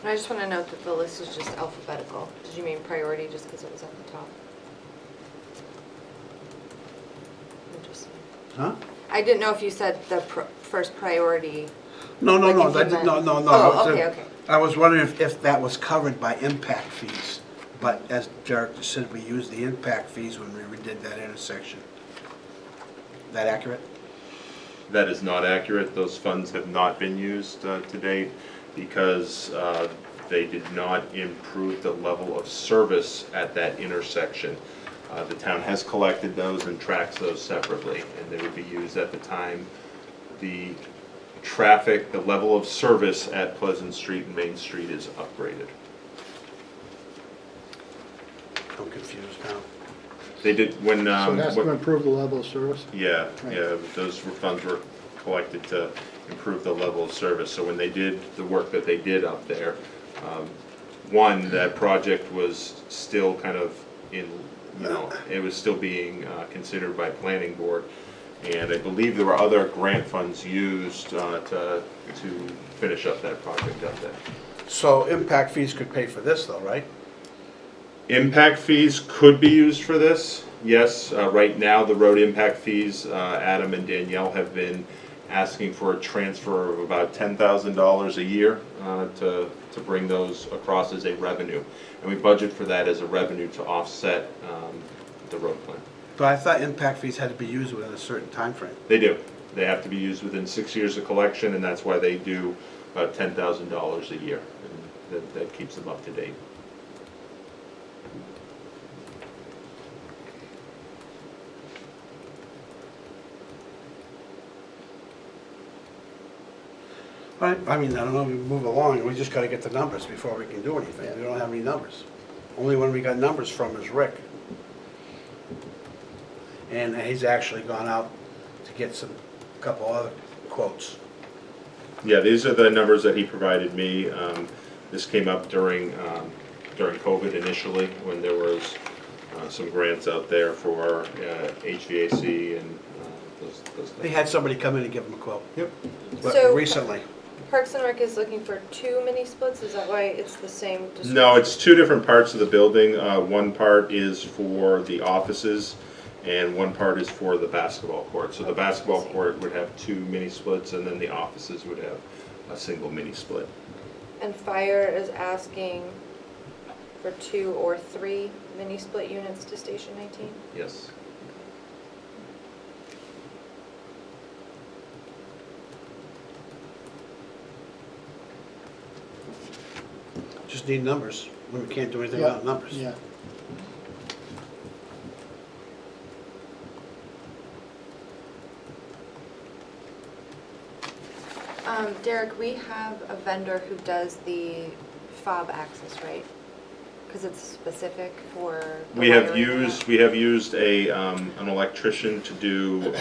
I just want to note that the list is just alphabetical. Did you mean priority just because it was at the top? Interesting. Huh? I didn't know if you said the first priority. No, Like if you that did, meant- no. Oh, okay, okay. I was wondering if that was covered by impact fees, but as Derek said, we used the impact fees when we redid that intersection. That accurate? That is not accurate. Those funds have not been used to date because they did not improve the level of service at that intersection. The town has collected those and tracks those separately, and they would be used at the time the traffic, the level of service at Pleasant Street and Main Street is upgraded. I'm confused now. They did, when, So that's to improve the level of service? yeah, Right. yeah, those funds were collected to improve the level of service. So when they did the work that they did up there, one, that project was still kind of in, it was still being considered by planning board. And I believe there were other grant funds used to finish up that project up there. So impact fees could pay for this though, right? Impact fees could be used for this, yes. Right now, the road impact fees, Adam and Danielle have been asking for a transfer of about $10,000 a year to bring those across as a revenue. and we budget for that as a revenue to offset the road plan. But I thought impact fees had to be used within a certain time frame. They do. They have to be used within 6 years of collection, and that's why they do about $10,000 a year, and that keeps them up to date. I mean, I don't know, we move along, we just gotta get the numbers before we can do anything. We don't have any numbers. Only one we got numbers from is Rick. And he's actually gone out to get a couple other quotes. Yeah, these are the numbers that he provided me. This came up during COVID initially, when there was some grants out there for HVAC and those They things. had somebody come in and give him a quote. Yep. But So- recently. Parks and Rec is looking for 2 mini splits, is that why it's the same description? No, it's 2 different parts of the building. One part is for the offices, and one part is for the basketball court. So the basketball court would have 2 mini splits, and then the offices would have a single mini split. And Fire is asking for 2 or 3 mini split units to Station 19? Yes. Just need numbers. We can't do anything Yeah, without numbers. Yeah. Derek, we have a vendor who does the fob access, right? Because it's specific for the We have wiring and used, that. we have used an electrician to do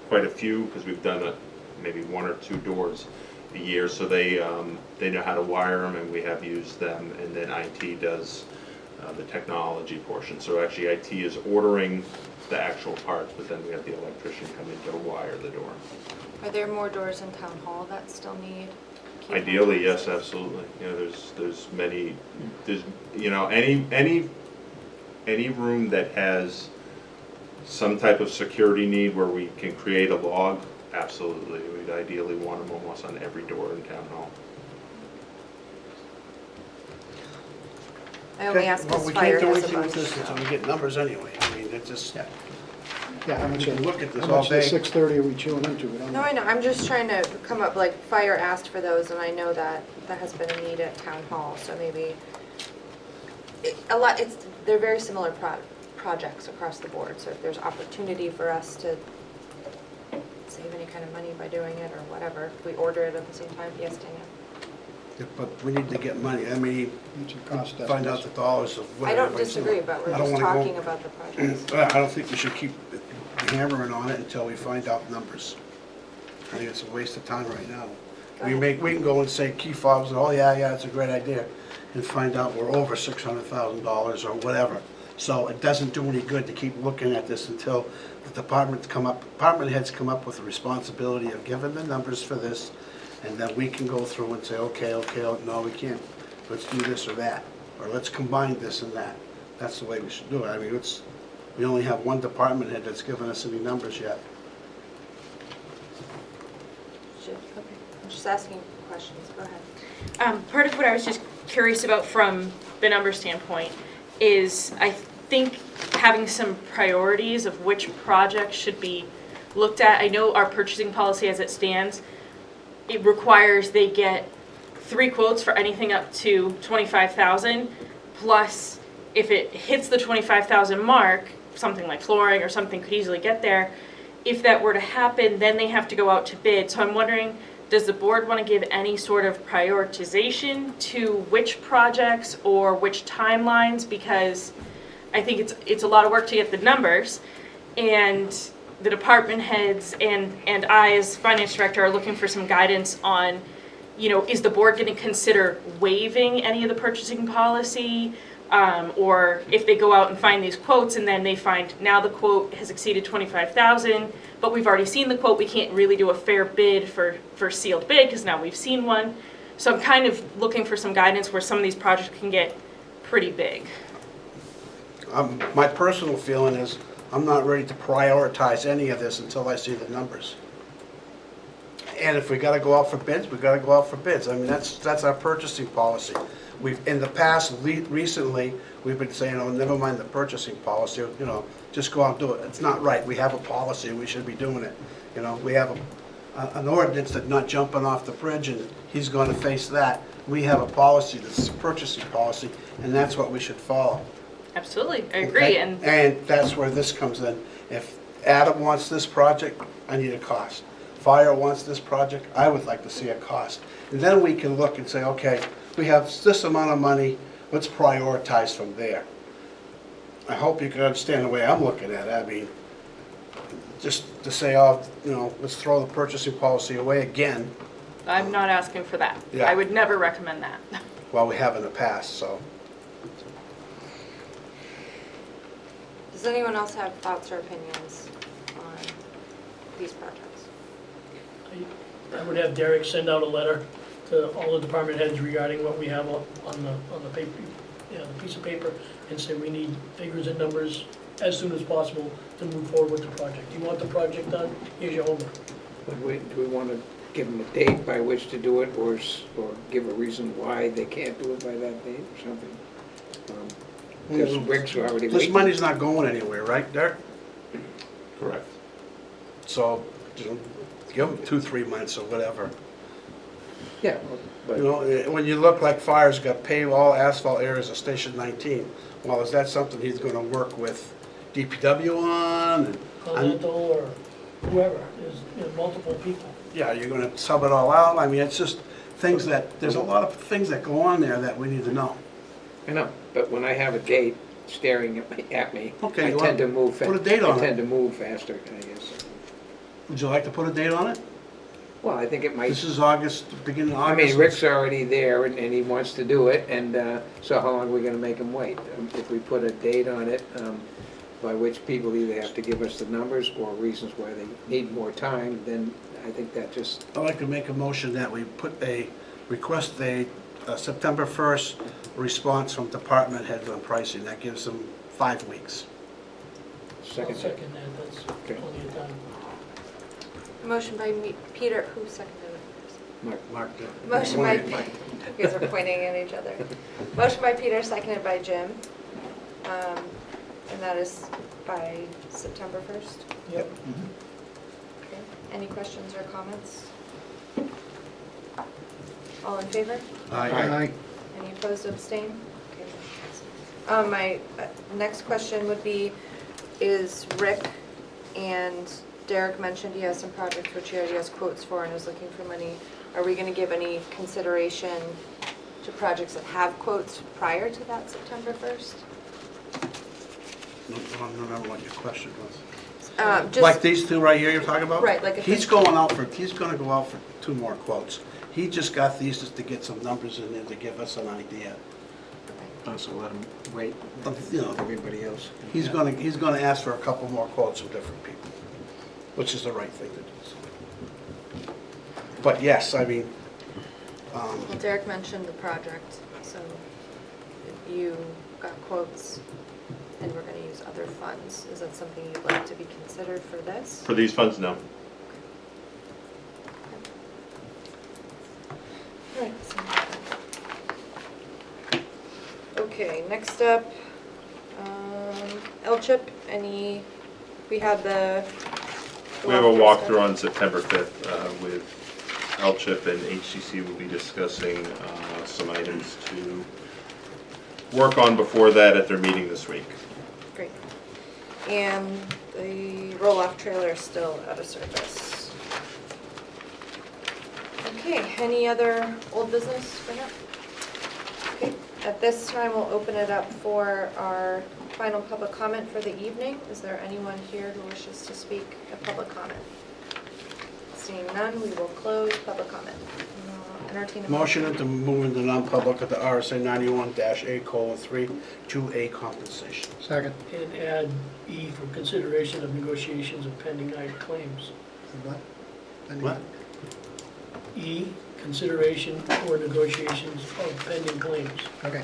quite a few, because we've done maybe 1 or 2 doors a year, so they know how to wire them, and we have used them, and then IT does the technology portion. So actually, IT is ordering the actual parts, but then we have the electrician come in to wire the door. Are there more doors in Town Hall that still need key Ideally, yes, access? absolutely. You know, there's many, you know, any room that has some type of security need where we can create a log, absolutely. We'd ideally want them almost on every door in Town Hall. I only Okay, ask well, because we Fire can't do has a anything with bunch. this until we get numbers anyway. I mean, it just, Yeah, how much, We can look at this how all much of the day. 630 are we chewing into? We don't No, know. I know, I'm just trying to come up, like, Fire asked for those, and I know that that has been a need at Town Hall, so maybe, they're very similar projects across the board, so if there's opportunity for us to save any kind of money by doing it, or whatever, if we order it at the same time, yes, Daniel? but we need to get money. I mean, Need some cost find out estimates. the dollars of what I don't everybody's disagree, doing. but we're I don't just wanna go- talking about the projects. I don't think we should keep hammering on it until we find out numbers. I think it's a waste of time right now. Go ahead. We can go and say key fobs, and, oh, yeah, it's a great idea, and find out we're over $600,000 or whatever. So it doesn't do any good to keep looking at this until the department heads come up with the responsibility of giving the numbers for this, and then we can go through and say, okay, no, we can't, let's do this or that, or let's combine this and that. That's the way we should do it. I mean, we only have one department head that's given us any numbers yet. Okay, I'm just asking questions, go ahead. Part of what I was just curious about from the number standpoint is I think having some priorities of which projects should be looked at. I know our purchasing policy as it stands, it requires they get 3 quotes for anything up to 25,000, plus if it hits the 25,000 mark, something like flooring or something could easily get there. If that were to happen, then they have to go out to bid. So I'm wondering, does the board want to give any sort of prioritization to which projects or which timelines? Because I think it's a lot of work to get the numbers, and the department heads and I as finance director are looking for some guidance on, you know, is the board going to consider waiving any of the purchasing policy? Or if they go out and find these quotes and then they find now the quote has exceeded 25,000, but we've already seen the quote, we can't really do a fair bid for sealed bid because now we've seen one. So I'm kind of looking for some guidance where some of these projects can get pretty big. My personal feeling is, I'm not ready to prioritize any of this until I see the numbers. And if we gotta go out for bids, we gotta go out for bids. I mean, that's our purchasing policy. in the past, recently, we've been saying, oh, never mind the purchasing policy, you know, just go out and do it. It's not right. We have a policy, we should be doing it. You know, we have an ordinance that not jumping off the bridge, and he's gonna face that. We have a policy that's a purchasing policy, and that's what we should follow. Absolutely, I agree, Okay? and And that's where this comes in. If Adam wants this project, I need a cost. Fire wants this project, I would like to see a cost. And then we can look and say, okay, we have this amount of money, let's prioritize from there. I hope you can understand the way I'm looking at it. I mean, just to say, oh, you know, let's throw the purchasing policy away again, I'm not asking for that. Yeah. I would never recommend that. well, we have in the past, so. Does anyone else have thoughts or opinions on these projects? I would have Derek send out a letter to all the department heads regarding what we have on the paper, the piece of paper, and say we need figures and numbers as soon as possible to move forward with the project. You want the project done, here's your homework. Do we want to give them a date by which to do it, or give a reason why they can't do it by that date or something? Because Rick's already This waiting. money's not going anywhere, right, Derek? Correct. So, you know, give them 2-3 months or whatever. Yeah, but. You know, when you look like Fire's got paved all asphalt areas of Station 19, well, is that something he's gonna work with DPW on? And Continental or whoever, there's multiple people. yeah, you're gonna sub it all out? I mean, it's just things that, there's a lot of things that go on there that we need to know. I know, but when I have a date staring at me, Okay, I you tend want- to move. put a date on I it. tend to move faster, I guess. Would you like to put a date on it? Well, I think it might. This is August, beginning of I August. mean, Rick's already there and he wants to do it, and so how long are we gonna make him wait? If we put a date on it, by which people either have to give us the numbers or reasons why they need more time, then I think that just, I'd like to make a motion that we request a September 1st response from department heads on pricing. That gives them 5 weeks. I'll second. second that, that's Okay. plenty of time. Motion by Peter, who seconded it? Mark, Motion by, Mike. you guys are pointing at each other. Motion by Peter, seconded by Jim. And that is by September 1st. Yep. Okay. Any questions or comments? All in favor? Aye. Any opposed or abstain? Okay. My next question would be, is Rick, and Derek mentioned he has some projects which he already has quotes for and is looking for money. Are we going to give any consideration to projects that have quotes prior to that September 1st? I don't remember what your question was. Just Like these two right here you're talking about? Right, like if He's it's- gonna go out for 2 more quotes. He just got these just to get some numbers in there to give us an idea. Also let him wait, You know, everybody else. he's gonna ask for a couple more quotes from different people, which is the right thing to do. But yes, I mean, Well, Derek mentioned the project, so if you got quotes and we're going to use other funds, is that something you'd like to be considered for this? For these funds, no. Right. Okay, next up, L-CHIP, we had the... We have a walkthrough on September 5th with L-CHIP, and HCC will be discussing some items to work on before that at their meeting this week. Great. And the roll-off trailer is still out of service. Okay, any other old business for now? Okay, at this time, we'll open it up for our final public comment for the evening. Is there anyone here who wishes to speak at public comment? Seeing none, we will close public comment. Entertain a motion to move into non-public at the RSA 91-A:3, 2A compensation. Second. And add E for consideration of negotiations of pending claims. What? What? E, consideration or negotiations of pending claims. Okay.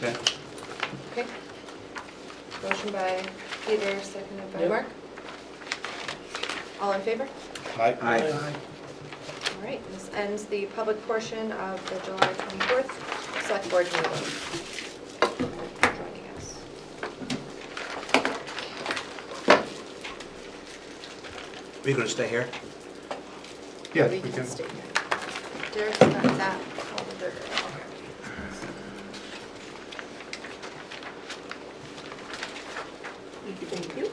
Okay. Okay. Motion by Peter, seconded by Yep. Mark. All in favor? Aye. Aye. Aye. All right, this ends the public portion of the July 24th Select Board meeting. Joining us. Are you gonna stay here? Yeah, We we can can. stay here. Derek's got that folder. Thank you.